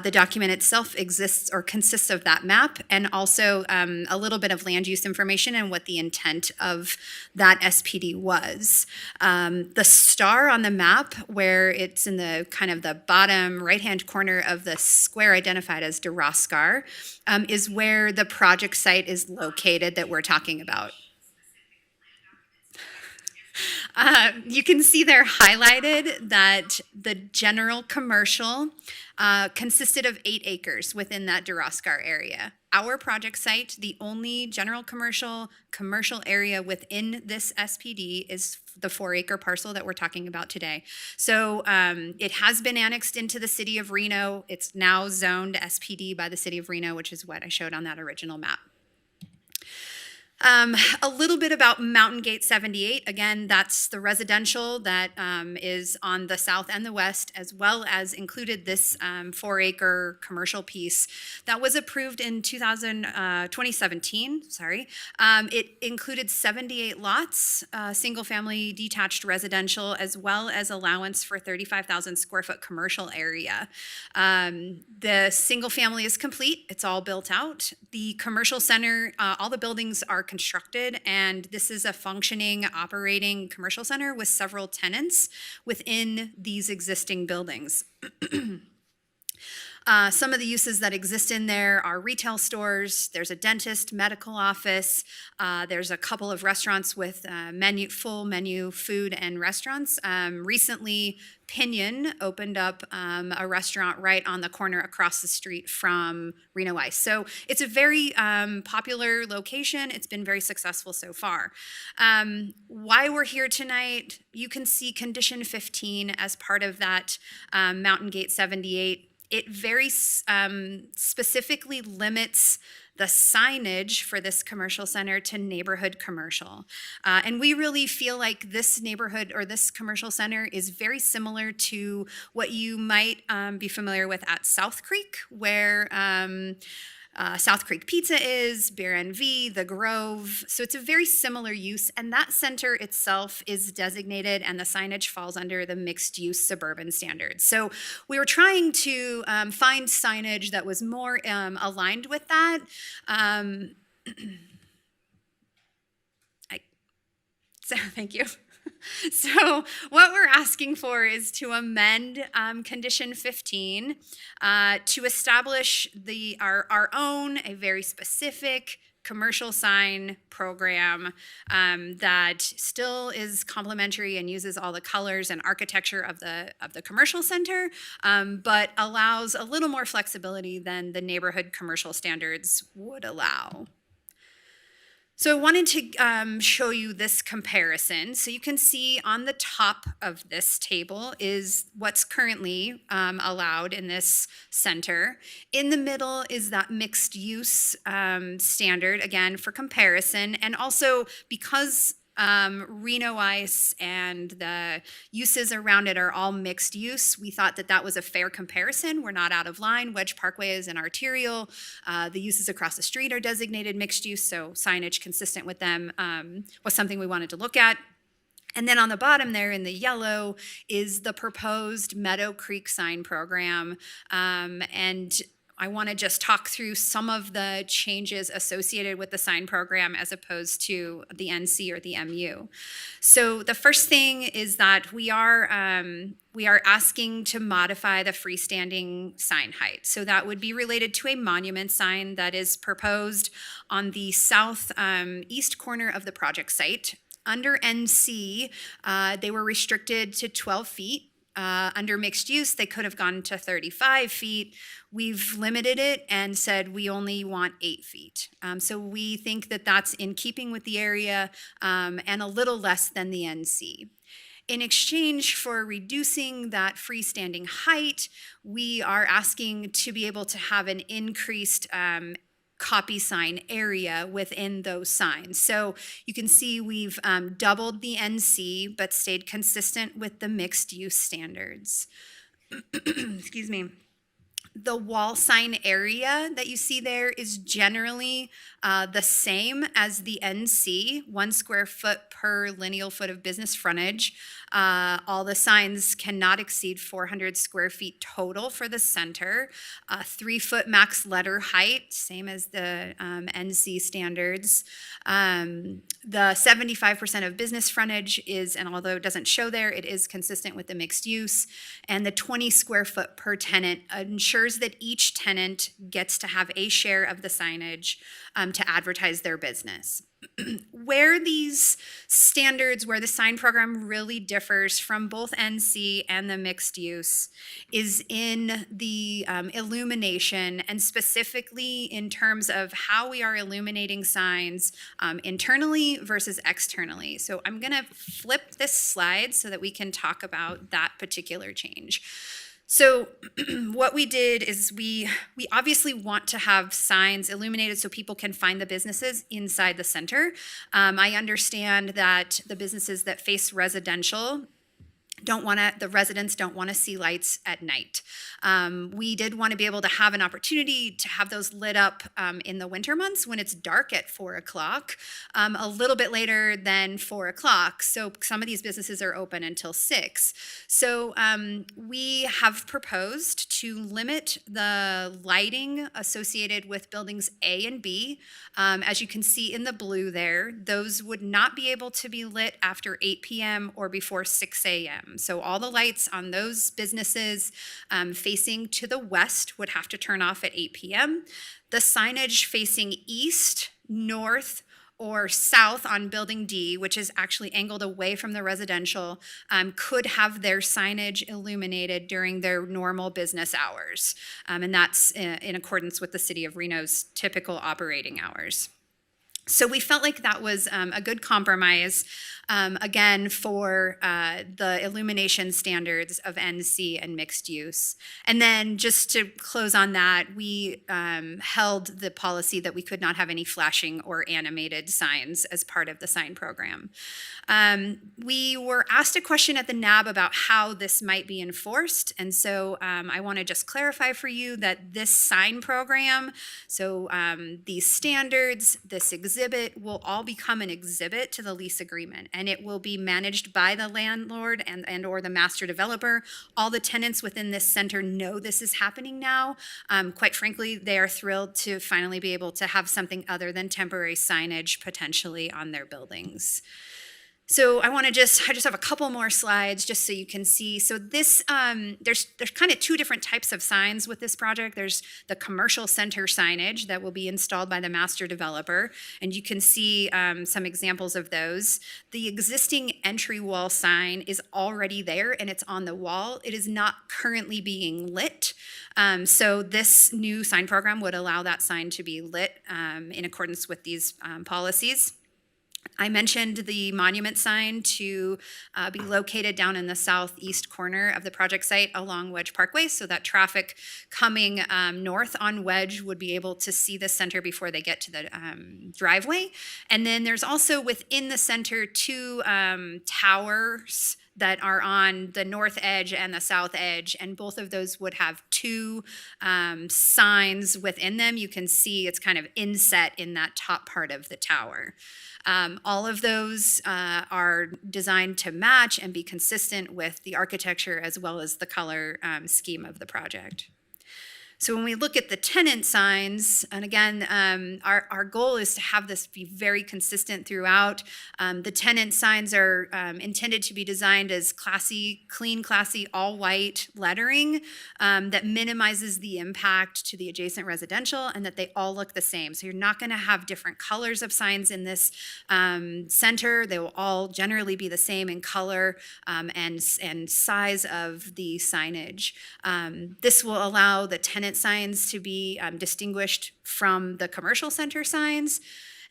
Speaker 14: The document itself exists or consists of that map and also a little bit of land use information and what the intent of that SPD was. The star on the map, where it's in the kind of the bottom right-hand corner of the square identified as Duraskar, is where the project site is located that we're talking about. You can see there highlighted that the general commercial consisted of 8 acres within that Duraskar area. Our project site, the only general commercial area within this SPD, is the 4-acre parcel that we're talking about today. So it has been annexed into the city of Reno. It's now zoned SPD by the city of Reno, which is what I showed on that original map. A little bit about Mountain Gate 78. Again, that's the residential that is on the south and the west, as well as included this 4-acre commercial piece that was approved in 2017. It included 78 lots, single-family detached residential, as well as allowance for 35,000 square foot commercial area. The single family is complete. It's all built out. The commercial center, all the buildings are constructed, and this is a functioning, operating commercial center with several tenants within these existing buildings. Some of the uses that exist in there are retail stores, there's a dentist, medical office, there's a couple of restaurants with full menu food and restaurants. Recently, Pinion opened up a restaurant right on the corner across the street from Reno Ice. So it's a very popular location. It's been very successful so far. Why we're here tonight, you can see Condition 15 as part of that Mountain Gate 78. It very specifically limits the signage for this commercial center to neighborhood commercial. And we really feel like this neighborhood or this commercial center is very similar to what you might be familiar with at South Creek, where South Creek Pizza is, Beer NV, The Grove. So it's a very similar use, and that center itself is designated and the signage falls under the mixed use suburban standards. So we were trying to find signage that was more aligned with that. Thank you. So what we're asking for is to amend Condition 15 to establish our own, a very specific commercial sign program that still is complementary and uses all the colors and architecture of the commercial center, but allows a little more flexibility than the neighborhood commercial standards would allow. So I wanted to show you this comparison. So you can see on the top of this table is what's currently allowed in this center. In the middle is that mixed use standard, again, for comparison. And also because Reno Ice and the uses around it are all mixed use, we thought that that was a fair comparison. We're not out of line. Wedge Parkway is an arterial. The uses across the street are designated mixed use, so signage consistent with them was something we wanted to look at. And then on the bottom there in the yellow is the proposed Meadow Creek sign program. And I want to just talk through some of the changes associated with the sign program as opposed to the NC or the MU. So the first thing is that we are asking to modify the freestanding sign height. So that would be related to a monument sign that is proposed on the south east corner of the project site. Under NC, they were restricted to 12 feet. Under mixed use, they could have gone to 35 feet. We've limited it and said we only want 8 feet. So we think that that's in keeping with the area and a little less than the NC. In exchange for reducing that freestanding height, we are asking to be able to have an increased copy sign area within those signs. So you can see we've doubled the NC, but stayed consistent with the mixed use standards. Excuse me. The wall sign area that you see there is generally the same as the NC, 1 square foot per lineal foot of business frontage. All the signs cannot exceed 400 square feet total for the center. 3 foot max letter height, same as the NC standards. The 75% of business frontage is, and although it doesn't show there, it is consistent with the mixed use. And the 20 square foot per tenant ensures that each tenant gets to have a share of the signage to advertise their business. Where these standards, where the sign program really differs from both NC and the mixed use is in the illumination, and specifically in terms of how we are illuminating signs internally versus externally. So I'm going to flip this slide so that we can talk about that particular change. So what we did is we obviously want to have signs illuminated so people can find the businesses inside the center. I understand that the businesses that face residential the residents don't want to see lights at night. We did want to be able to have an opportunity to have those lit up in the winter months when it's dark at 4 o'clock, a little bit later than 4 o'clock. So some of these businesses are open until 6. So we have proposed to limit the lighting associated with buildings A and B. As you can see in the blue there, those would not be able to be lit after 8 p.m. or before 6 a.m. So all the lights on those businesses facing to the west would have to turn off at 8 p.m. The signage facing east, north, or south on building D, which is actually angled away from the residential, could have their signage illuminated during their normal business hours. And that's in accordance with the City of Reno's typical operating hours. So we felt like that was a good compromise, again, for the illumination standards of NC and mixed use. And then just to close on that, we held the policy that we could not have any flashing or animated signs as part of the sign program. We were asked a question at the NAB about how this might be enforced. And so I want to just clarify for you that this sign program, so these standards, this exhibit will all become an exhibit to the lease agreement, and it will be managed by the landlord and or the master developer. All the tenants within this center know this is happening now. Quite frankly, they are thrilled to finally be able to have something other than temporary signage potentially on their buildings. So I just have a couple more slides just so you can see. So this, there's kind of two different types of signs with this project. There's the commercial center signage that will be installed by the master developer, and you can see some examples of those. The existing entry wall sign is already there and it's on the wall. It is not currently being lit. So this new sign program would allow that sign to be lit in accordance with these policies. I mentioned the monument sign to be located down in the southeast corner of the project site along Wedge Parkway, so that traffic coming north on Wedge would be able to see the center before they get to the driveway. And then there's also within the center two towers that are on the north edge and the south edge, and both of those would have two signs within them. You can see it's kind of inset in that top part of the tower. All of those are designed to match and be consistent with the architecture as well as the color scheme of the project. So when we look at the tenant signs, and again, our goal is to have this be very consistent throughout. The tenant signs are intended to be designed as classy, clean, classy, all-white lettering that minimizes the impact to the adjacent residential, and that they all look the same. So you're not going to have different colors of signs in this center. They will all generally be the same in color and size of the signage. This will allow the tenant signs to be distinguished from the commercial center signs.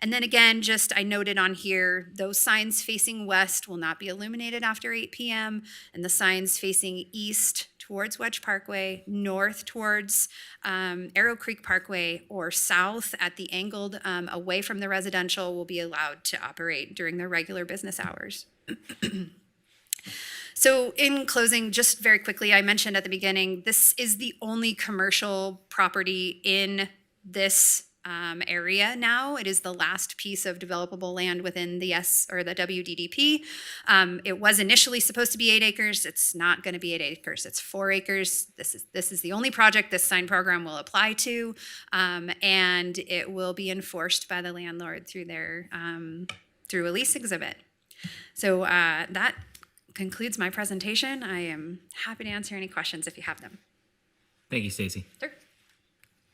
Speaker 14: And then again, just I noted on here, those signs facing west will not be illuminated after 8 p.m. and the signs facing east towards Wedge Parkway, north towards Arrow Creek Parkway, or south at the angled away from the residential will be allowed to operate during their regular business hours. So in closing, just very quickly, I mentioned at the beginning, this is the only commercial property in this area now. It is the last piece of developable land within the WDDP. It was initially supposed to be 8 acres. It's not going to be 8 acres. It's 4 acres. This is the only project this sign program will apply to, and it will be enforced by the landlord through their through a lease exhibit. So that concludes my presentation. I am happy to answer any questions if you have them.
Speaker 1: Thank you, Stacy.
Speaker 14: Sure.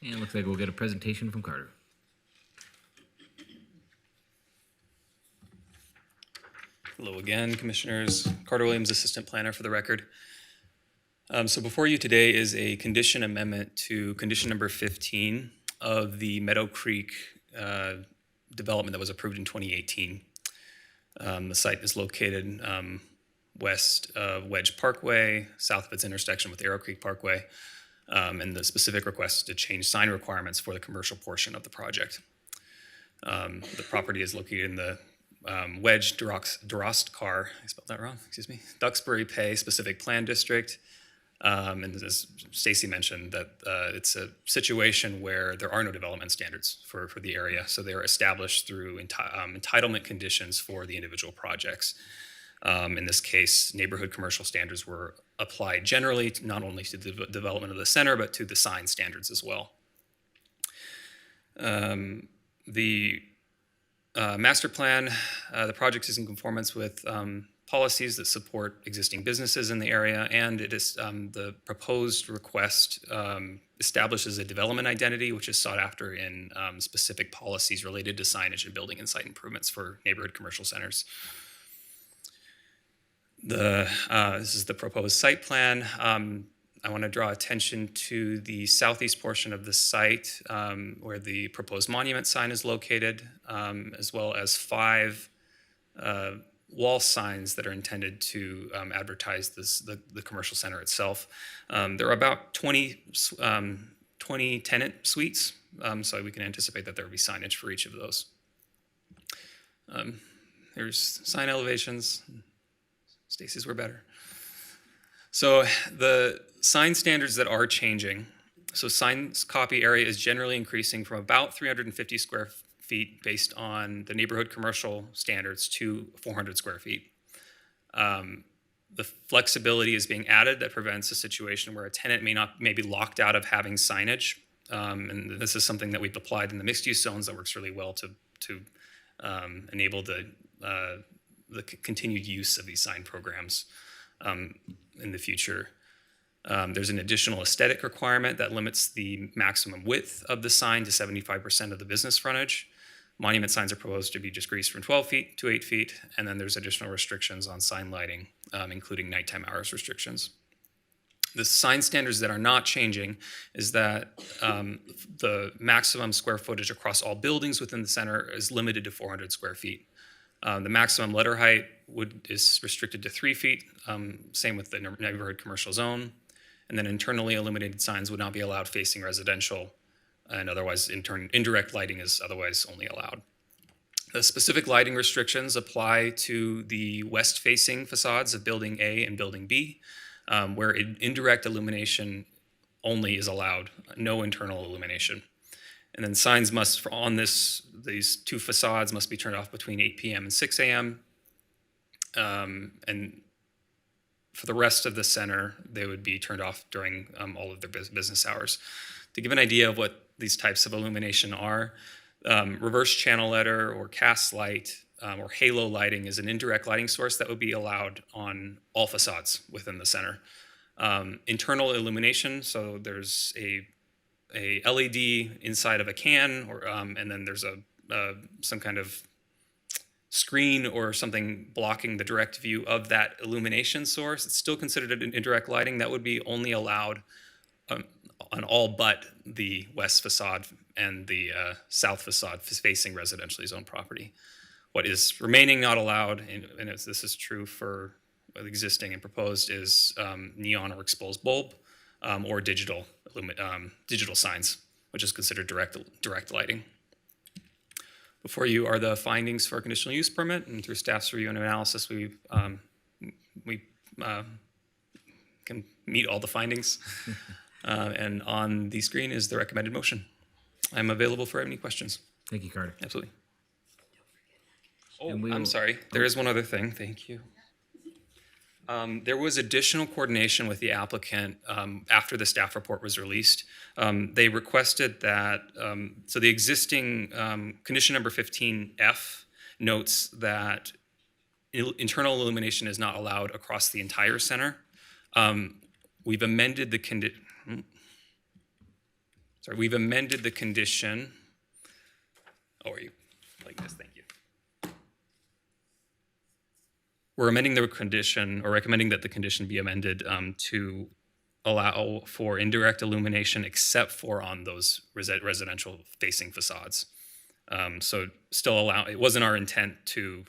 Speaker 1: And it looks like we'll get a presentation from Carter.
Speaker 7: Hello again, Commissioners. Carter Williams, Assistant Planner for the record. So before you today is a condition amendment to condition number 15 of the Meadow Creek development that was approved in 2018. The site is located west of Wedge Parkway, south of its intersection with Arrow Creek Parkway, and the specific request is to change sign requirements for the commercial portion of the project. The property is located in the Wedge Dorostkar, I spelled that wrong, excuse me, Duxbury Pay Specific Plan District. And as Stacy mentioned, that it's a situation where there are no development standards for the area, so they are established through entitlement conditions for the individual projects. In this case, neighborhood commercial standards were applied generally, not only to the development of the center, but to the sign standards as well. The master plan, the project is in conformance with policies that support existing businesses in the area, and it is the proposed request establishes a development identity, which is sought after in specific policies related to signage and building and site improvements for neighborhood commercial centers. This is the proposed site plan. I want to draw attention to the southeast portion of the site where the proposed monument sign is located, as well as 5 wall signs that are intended to advertise the commercial center itself. There are about 20 tenant suites, so we can anticipate that there will be signage for each of those. There's sign elevations. Stacy's were better. So the sign standards that are changing, so signs copy area is generally increasing from about 350 square feet based on the neighborhood commercial standards to 400 square feet. The flexibility is being added that prevents a situation where a tenant may be locked out of having signage. And this is something that we've applied in the mixed use zones that works really well to enable the the continued use of these sign programs in the future. There's an additional aesthetic requirement that limits the maximum width of the sign to 75% of the business frontage. Monument signs are proposed to be decreased from 12 feet to 8 feet, and then there's additional restrictions on sign lighting, including nighttime hours restrictions. The sign standards that are not changing is that the maximum square footage across all buildings within the center is limited to 400 square feet. The maximum letter height is restricted to 3 feet, same with the neighborhood commercial zone. And then internally illuminated signs would not be allowed facing residential, and otherwise indirect lighting is otherwise only allowed. The specific lighting restrictions apply to the west-facing facades of Building A and Building B, where indirect illumination only is allowed, no internal illumination. And then signs must, on these two facades, must be turned off between 8 p.m. and 6 a.m. And for the rest of the center, they would be turned off during all of their business hours. To give an idea of what these types of illumination are, reverse channel letter or cast light or halo lighting is an indirect lighting source that would be allowed on all facades within the center. Internal illumination, so there's a LED inside of a can, or and then there's some kind of screen or something blocking the direct view of that illumination source. It's still considered an indirect lighting. That would be only allowed on all but the west facade and the south facade facing residentially zoned property. What is remaining not allowed, and this is true for existing and proposed, is neon or exposed bulb or digital signs, which is considered direct lighting. Before you are the findings for a conditional use permit, and through staff's review and analysis, we can meet all the findings. And on the screen is the recommended motion. I'm available for any questions.
Speaker 1: Thank you, Carter.
Speaker 7: Absolutely. Oh,
Speaker 1: And we
Speaker 7: I'm
Speaker 1: will-
Speaker 7: sorry. There is one other thing. Thank you. There was additional coordination with the applicant after the staff report was released. They requested that, so the existing condition number 15F notes that internal illumination is not allowed across the entire center. We've amended the we've amended the condition. Oh, are you like this? Thank you. We're amending the condition, or recommending that the condition be amended to allow for indirect illumination except for on those residential facing facades. So still allow, it wasn't our intent to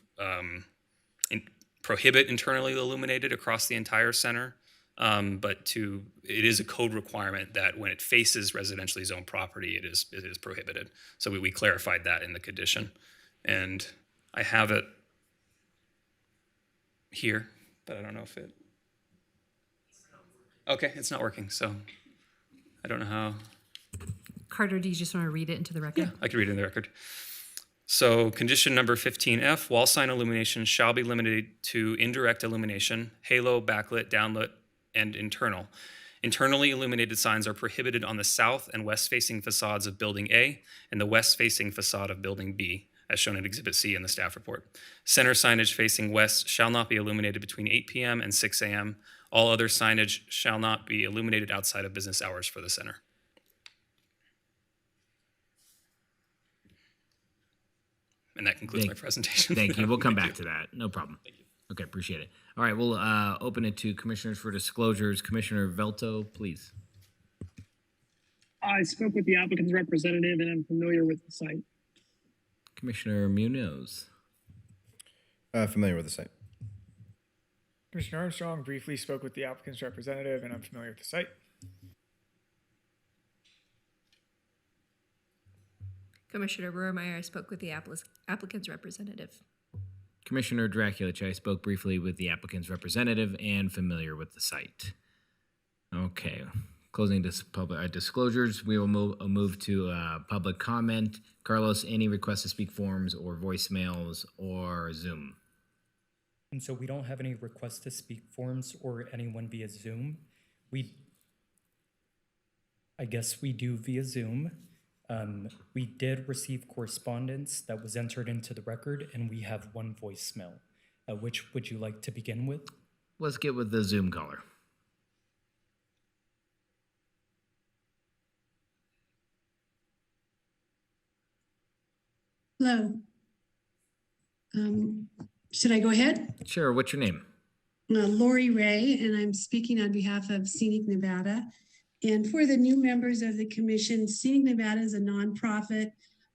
Speaker 7: prohibit internally illuminated across the entire center, but it is a code requirement that when it faces residentially zoned property, it is prohibited. So we clarified that in the condition. And I have it here, but I don't know if it. Okay, it's not working, so I don't know how.
Speaker 13: Carter, do you just want to read it into the record?
Speaker 7: Yeah, I can read it in the record. So condition number 15F, wall sign illumination shall be limited to indirect illumination, halo, backlit, downlit, and internal. Internally illuminated signs are prohibited on the south and west facing facades of Building A and the west facing facade of Building B, as shown in Exhibit C in the staff report. Center signage facing west shall not be illuminated between 8 p.m. and 6 a.m. All other signage shall not be illuminated outside of business hours for the center. And that concludes my presentation.
Speaker 1: Thank you. We'll come back to that. No problem.
Speaker 7: Thank you.
Speaker 1: Okay, appreciate it. All right, we'll open it to commissioners for disclosures. Commissioner Velto, please.
Speaker 3: I spoke with the applicant's representative and I'm familiar with the site.
Speaker 1: Commissioner Munoz.
Speaker 8: Familiar with the site.
Speaker 9: Commissioner Armstrong briefly spoke with the applicant's representative, and I'm familiar with the site.
Speaker 10: Commissioner Rohrmeyer, I spoke with the applicant's representative.
Speaker 1: Commissioner Draculich, I spoke briefly with the applicant's representative and familiar with the site. Okay, closing public disclosures, we will move to public comment. Carlos, any requests to speak forms or voicemails or Zoom?
Speaker 2: And so we don't have any requests to speak forms or anyone via Zoom. I guess we do via Zoom. We did receive correspondence that was entered into the record, and we have one voicemail. Which would you like to begin with?
Speaker 1: Let's get with the Zoom caller.
Speaker 15: Hello. Should I go ahead?
Speaker 1: Sure. What's your name?
Speaker 15: Lori Ray, and I'm speaking on behalf of Scenic Nevada. And for the new members of the commission, Scenic Nevada is a nonprofit,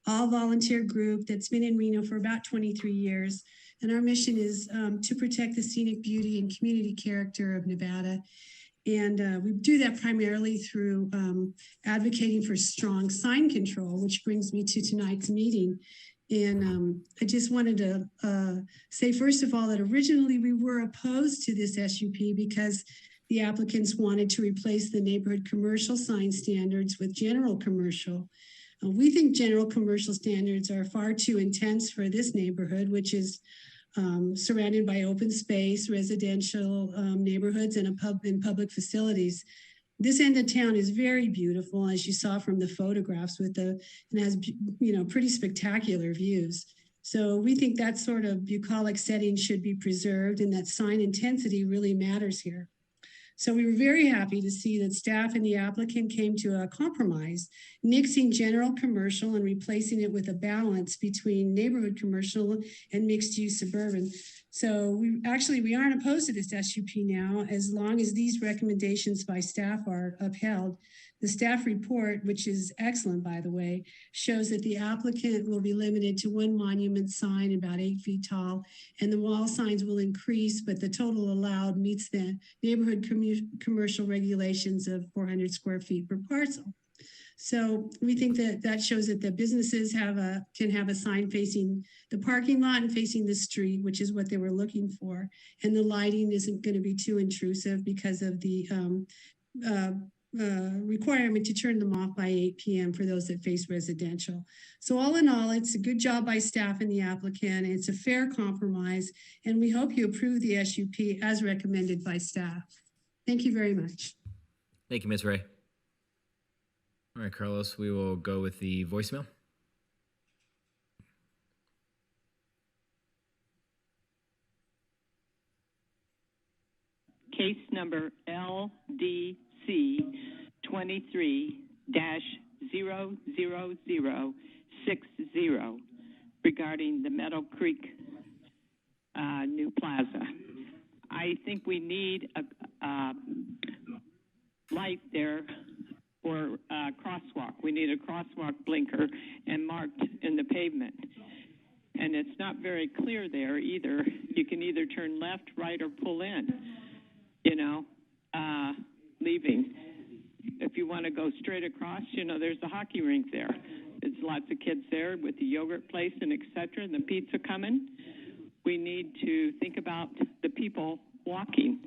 Speaker 15: all-volunteer group that's been in Reno for about 23 years. And our mission is to protect the scenic beauty and community character of Nevada. And we do that primarily through advocating for strong sign control, which brings me to tonight's meeting. And I just wanted to say, first of all, that originally we were opposed to this SUP because the applicants wanted to replace the neighborhood commercial sign standards with general commercial. We think general commercial standards are far too intense for this neighborhood, which is surrounded by open space, residential neighborhoods, and public facilities. This end of town is very beautiful, as you saw from the photographs, and has pretty spectacular views. So we think that sort of bucolic setting should be preserved, and that sign intensity really matters here. So we were very happy to see that staff and the applicant came to a compromise, nixing general commercial and replacing it with a balance between neighborhood commercial and mixed-use suburban. So we aren't opposed to this SUP now, as long as these recommendations by staff are upheld. The staff report, which is excellent, by the way, shows that the applicant will be limited to one monument sign about 8 feet tall, and the wall signs will increase, but the total allowed meets the neighborhood commercial regulations of 400 square feet per parcel. So we think that shows that the businesses can have a sign facing the parking lot and facing the street, which is what they were looking for. And the lighting isn't going to be too intrusive because of the requirement to turn them off by 8 p.m. for those that face residential. So all in all, it's a good job by staff and the applicant. It's a fair compromise, and we hope you approve the SUP as recommended by staff. Thank you very much.
Speaker 1: Thank you, Ms. Ray. All right, Carlos, we will go with the voicemail.
Speaker 16: Case number LDC 23-00060 regarding the Meadow Creek new plaza. I think we need a light there for a crosswalk. We need a crosswalk blinker and marked in the pavement. And it's not very clear there either. You can either turn left, right, or pull in, leaving. If you want to go straight across, there's a hockey rink there. There's lots of kids there with the yogurt place and et cetera, and the pizza coming. We need to think about the people walking.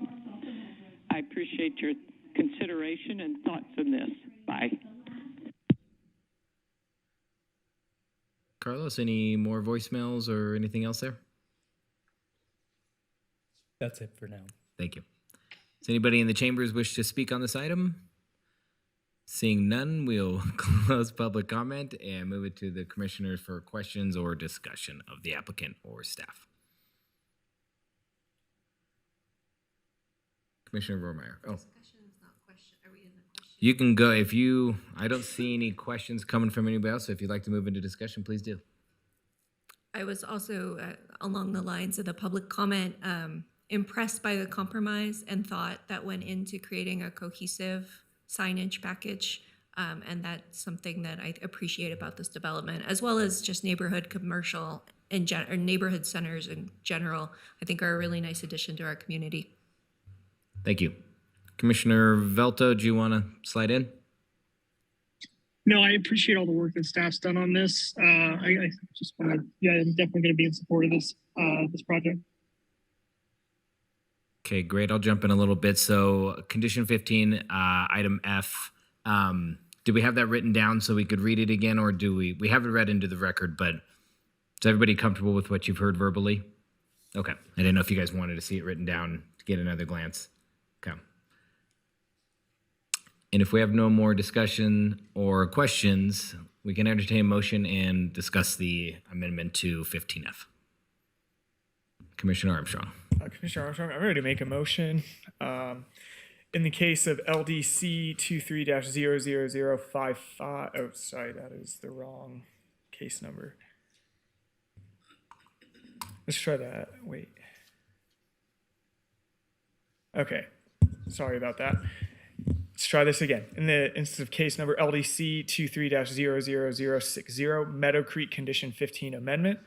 Speaker 16: I appreciate your consideration and thoughts on this. Bye.
Speaker 1: Carlos, any more voicemails or anything else there?
Speaker 2: That's it for now.
Speaker 1: Thank you. Does anybody in the chambers wish to speak on this item? Seeing none, we'll close public comment and move it to the commissioners for questions or discussion of the applicant or staff. Commissioner Vermeer. Oh. You can go I don't see any questions coming from anybody else. So if you'd like to move into discussion, please do.
Speaker 10: I was also along the lines of the public comment, impressed by the compromise and thought that went into creating a cohesive signage package. And that's something that I appreciate about this development, as well as just neighborhood commercial or neighborhood centers in general, I think are a really nice addition to our community.
Speaker 1: Thank you. Commissioner Velto, do you want to slide in?
Speaker 3: No, I appreciate all the work that staff's done on this. I just want to, I'm definitely going to be in support of this project.
Speaker 1: Okay, great. I'll jump in a little bit. So condition 15, item F, did we have that written down so we could read it again, or do we have it read into the record, but is everybody comfortable with what you've heard verbally? Okay. I didn't know if you guys wanted to see it written down to get another glance. Okay. And if we have no more discussion or questions, we can entertain a motion and discuss the amendment to 15F. Commissioner Armstrong.
Speaker 9: Commissioner Armstrong, I'm ready to make a motion. In the case of LDC 23-00055, oh, sorry, that is the wrong case number. Let's try that. Wait. Okay. Sorry about that. Let's try this again. In the instance of case number LDC 23-00060, Meadow Creek Condition 15 Amendment,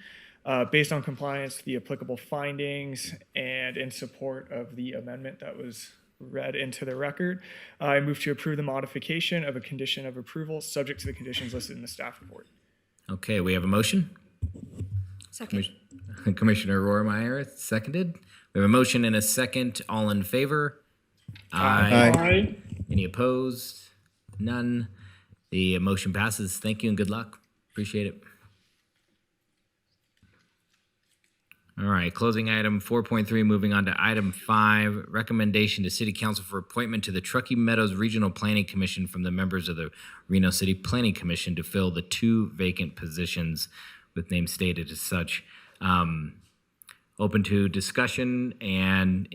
Speaker 9: based on compliance with the applicable findings and in support of the amendment that was read into the record, I move to approve the modification of a condition of approval subject to the conditions listed in the staff report.
Speaker 1: Okay, we have a motion.
Speaker 10: Second.
Speaker 1: Commissioner Rohrmeyer, seconded. We have a motion and a second. All in favor? Aye. Any opposed? None. The motion passes. Thank you and good luck. Appreciate it. All right, closing item 4.3, moving on to item 5, recommendation to City Council for appointment to the Truckee Meadows Regional Planning Commission from the members of the Reno City Planning Commission to fill the 2 vacant positions with names stated as such. Open to discussion, and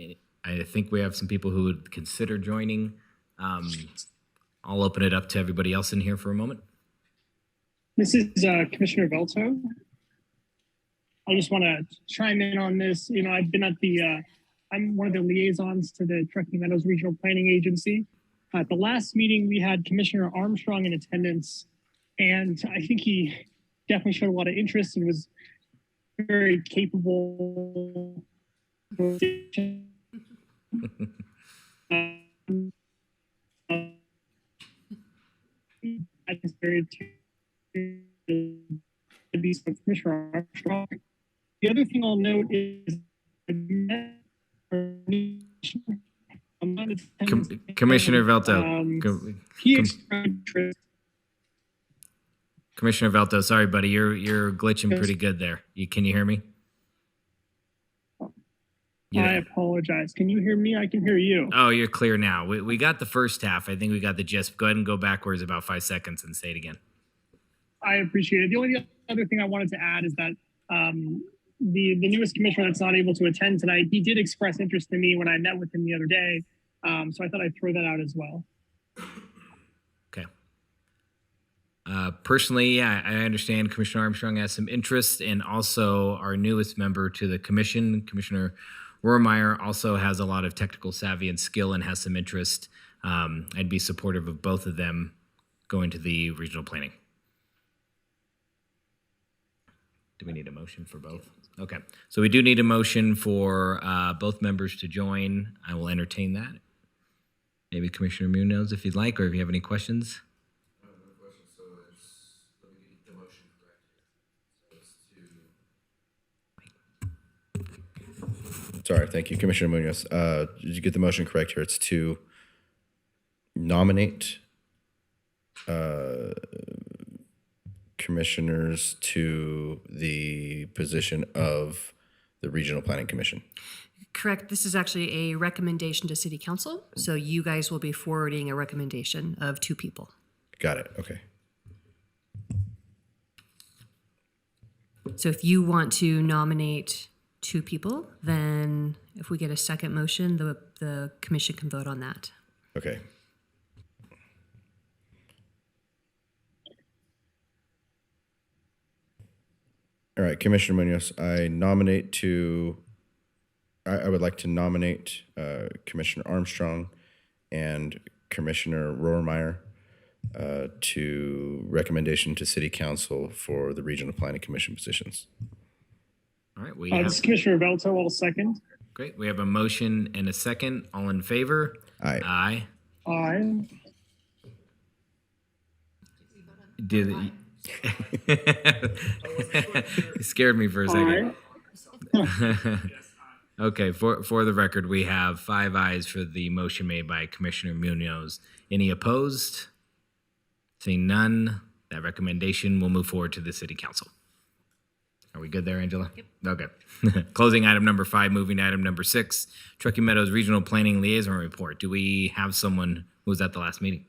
Speaker 1: I think we have some people who would consider joining. I'll open it up to everybody else in here for a moment.
Speaker 3: This is Commissioner Velto. I just want to chime in on this. You know, I've been at I'm one of the liaisons to the Truckee Meadows Regional Planning Agency. At the last meeting, we had Commissioner Armstrong in attendance, and I think he definitely showed a lot of interest and was very capable. Commissioner Armstrong. The other thing I'll note is
Speaker 1: Commissioner Velto.
Speaker 3: He expressed interest.
Speaker 1: Commissioner Velto, sorry, buddy, you're glitching pretty good there. Can you hear me?
Speaker 3: I apologize. Can you hear me? I can hear you.
Speaker 1: Oh, you're clear now. We got the first half. I think we got the gist. Go ahead and go backwards about 5 seconds and say it again.
Speaker 3: I appreciate it. The only other thing I wanted to add is that the newest commissioner that's not able to attend tonight, he did express interest in me when I met with him the other day. So I thought I'd throw that out as well.
Speaker 1: Okay. Personally, yeah, I understand Commissioner Armstrong has some interest, and also our newest member to the commission, Commissioner Rohrmeyer, also has a lot of technical savvy and skill and has some interest. I'd be supportive of both of them going to the regional planning. Do we need a motion for both? Okay, so we do need a motion for both members to join. I will entertain that. Maybe Commissioner Munoz, if you'd like, or if you have any questions.
Speaker 8: Sorry, thank you, Commissioner Munoz. Did you get the motion correct here? It's to nominate commissioners to the position of the Regional Planning Commission.
Speaker 13: Correct. This is actually a recommendation to City Council. So you guys will be forwarding a recommendation of 2 people.
Speaker 8: Got it. Okay.
Speaker 13: So if you want to nominate 2 people, then if we get a second motion, the commission can vote on that.
Speaker 8: Okay. All right, Commissioner Munoz, I would like to nominate Commissioner Armstrong and Commissioner Rohrmeyer to recommendation to City Council for the Regional Planning Commission positions.
Speaker 1: All right,
Speaker 3: This is Commissioner Velto. I'll second.
Speaker 1: Great. We have a motion and a second. All in favor?
Speaker 8: Aye.
Speaker 3: Aye.
Speaker 1: You scared me for a second. Okay, for the record, we have 5 ayes for the motion made by Commissioner Munoz. Any opposed? Seeing none, that recommendation will move forward to the City Council. Are we good there, Angela? Yep. Okay. Closing item number 5, moving to item number 6, Truckee Meadows Regional Planning Liaison Report. Do we have someone who was at the last meeting?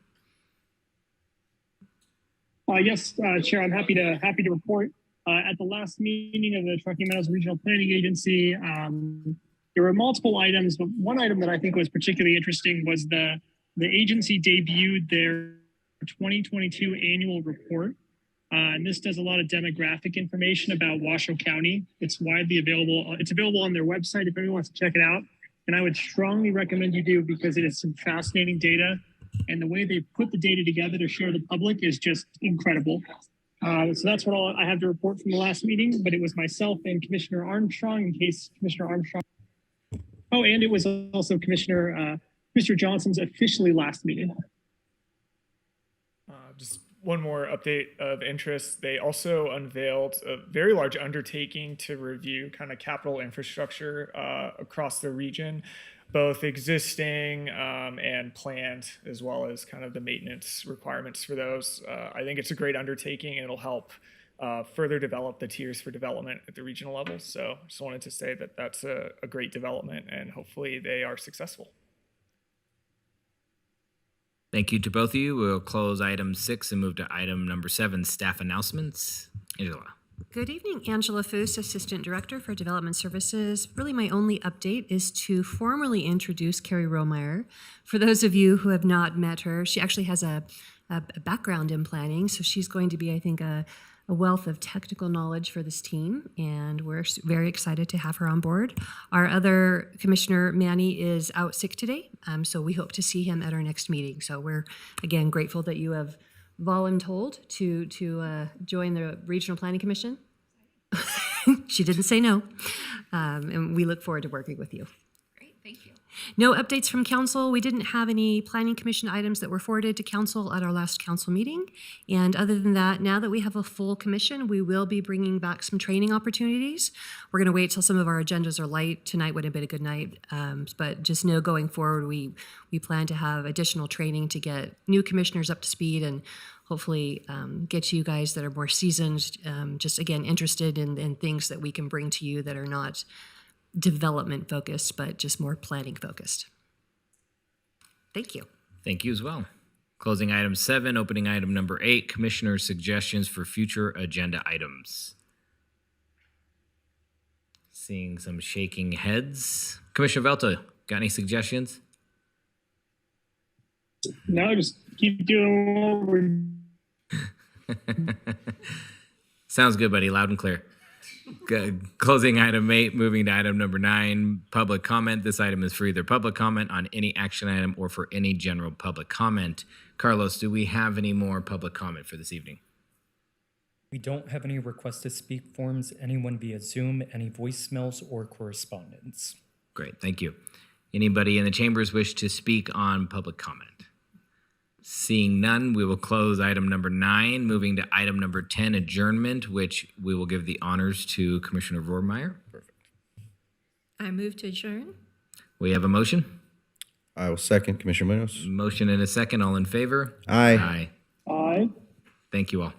Speaker 3: Yes, Chair, I'm happy to report. At the last meeting of the Truckee Meadows Regional Planning Agency, there were multiple items, but one item that I think was particularly interesting was the agency debuted their 2022 annual report. And this does a lot of demographic information about Washoe County. It's widely available. It's available on their website if anyone wants to check it out. And I would strongly recommend you do because it is some fascinating data. And the way they put the data together to share the public is just incredible. So that's what all I have to report from the last meeting, but it was myself and Commissioner Armstrong in case Commissioner Armstrong. Oh, and it was also Commissioner Johnson's officially last meeting.
Speaker 9: Just one more update of interest. They also unveiled a very large undertaking to review kind of capital infrastructure across the region, both existing and planned, as well as kind of the maintenance requirements for those. I think it's a great undertaking and it'll help further develop the tiers for development at the regional level. So just wanted to say that that's a great development and hopefully they are successful.
Speaker 1: Thank you to both of you. We'll close item 6 and move to item number 7, staff announcements. Angela.
Speaker 13: Good evening, Angela Foose, Assistant Director for Development Services. Really, my only update is to formally introduce Carrie Romeyer. For those of you who have not met her, she actually has a background in planning, so she's going to be, I think, a wealth of technical knowledge for this team, and we're very excited to have her on board. Our other Commissioner, Manny, is out sick today, so we hope to see him at our next meeting. So we're, again, grateful that you have voluntold to join the Regional Planning Commission. She didn't say no, and we look forward to working with you.
Speaker 10: Great, thank you.
Speaker 13: No updates from council. We didn't have any planning commission items that were forwarded to council at our last council meeting. And other than that, now that we have a full commission, we will be bringing back some training opportunities. We're going to wait till some of our agendas are light. Tonight would have been a good night. But just know going forward, we plan to have additional training to get new commissioners up to speed and hopefully get you guys that are more seasoned, just again, interested in things that we can bring to you that are not development focused, but just more planning focused. Thank you.
Speaker 1: Thank you as well. Closing item 7, opening item number 8, Commissioner suggestions for future agenda items. Seeing some shaking heads. Commissioner Velta, got any suggestions?
Speaker 3: No, just keep doing what we're
Speaker 1: Sounds good, buddy. Loud and clear. Good. Closing item 8, moving to item number 9, public comment. This item is for either public comment on any action item or for any general public comment. Carlos, do we have any more public comment for this evening?
Speaker 2: We don't have any request to speak forms, anyone via Zoom, any voicemails or correspondence.
Speaker 1: Great, thank you. Anybody in the chambers wish to speak on public comment? Seeing none, we will close item number 9, moving to item number 10, adjournment, which we will give the honors to Commissioner Vormeyer. Perfect.
Speaker 10: I move to adjourn.
Speaker 1: We have a motion.
Speaker 8: I will second Commissioner Munoz.
Speaker 1: Motion and a second. All in favor?
Speaker 8: Aye.
Speaker 1: Aye.
Speaker 3: Aye.
Speaker 1: Thank you all.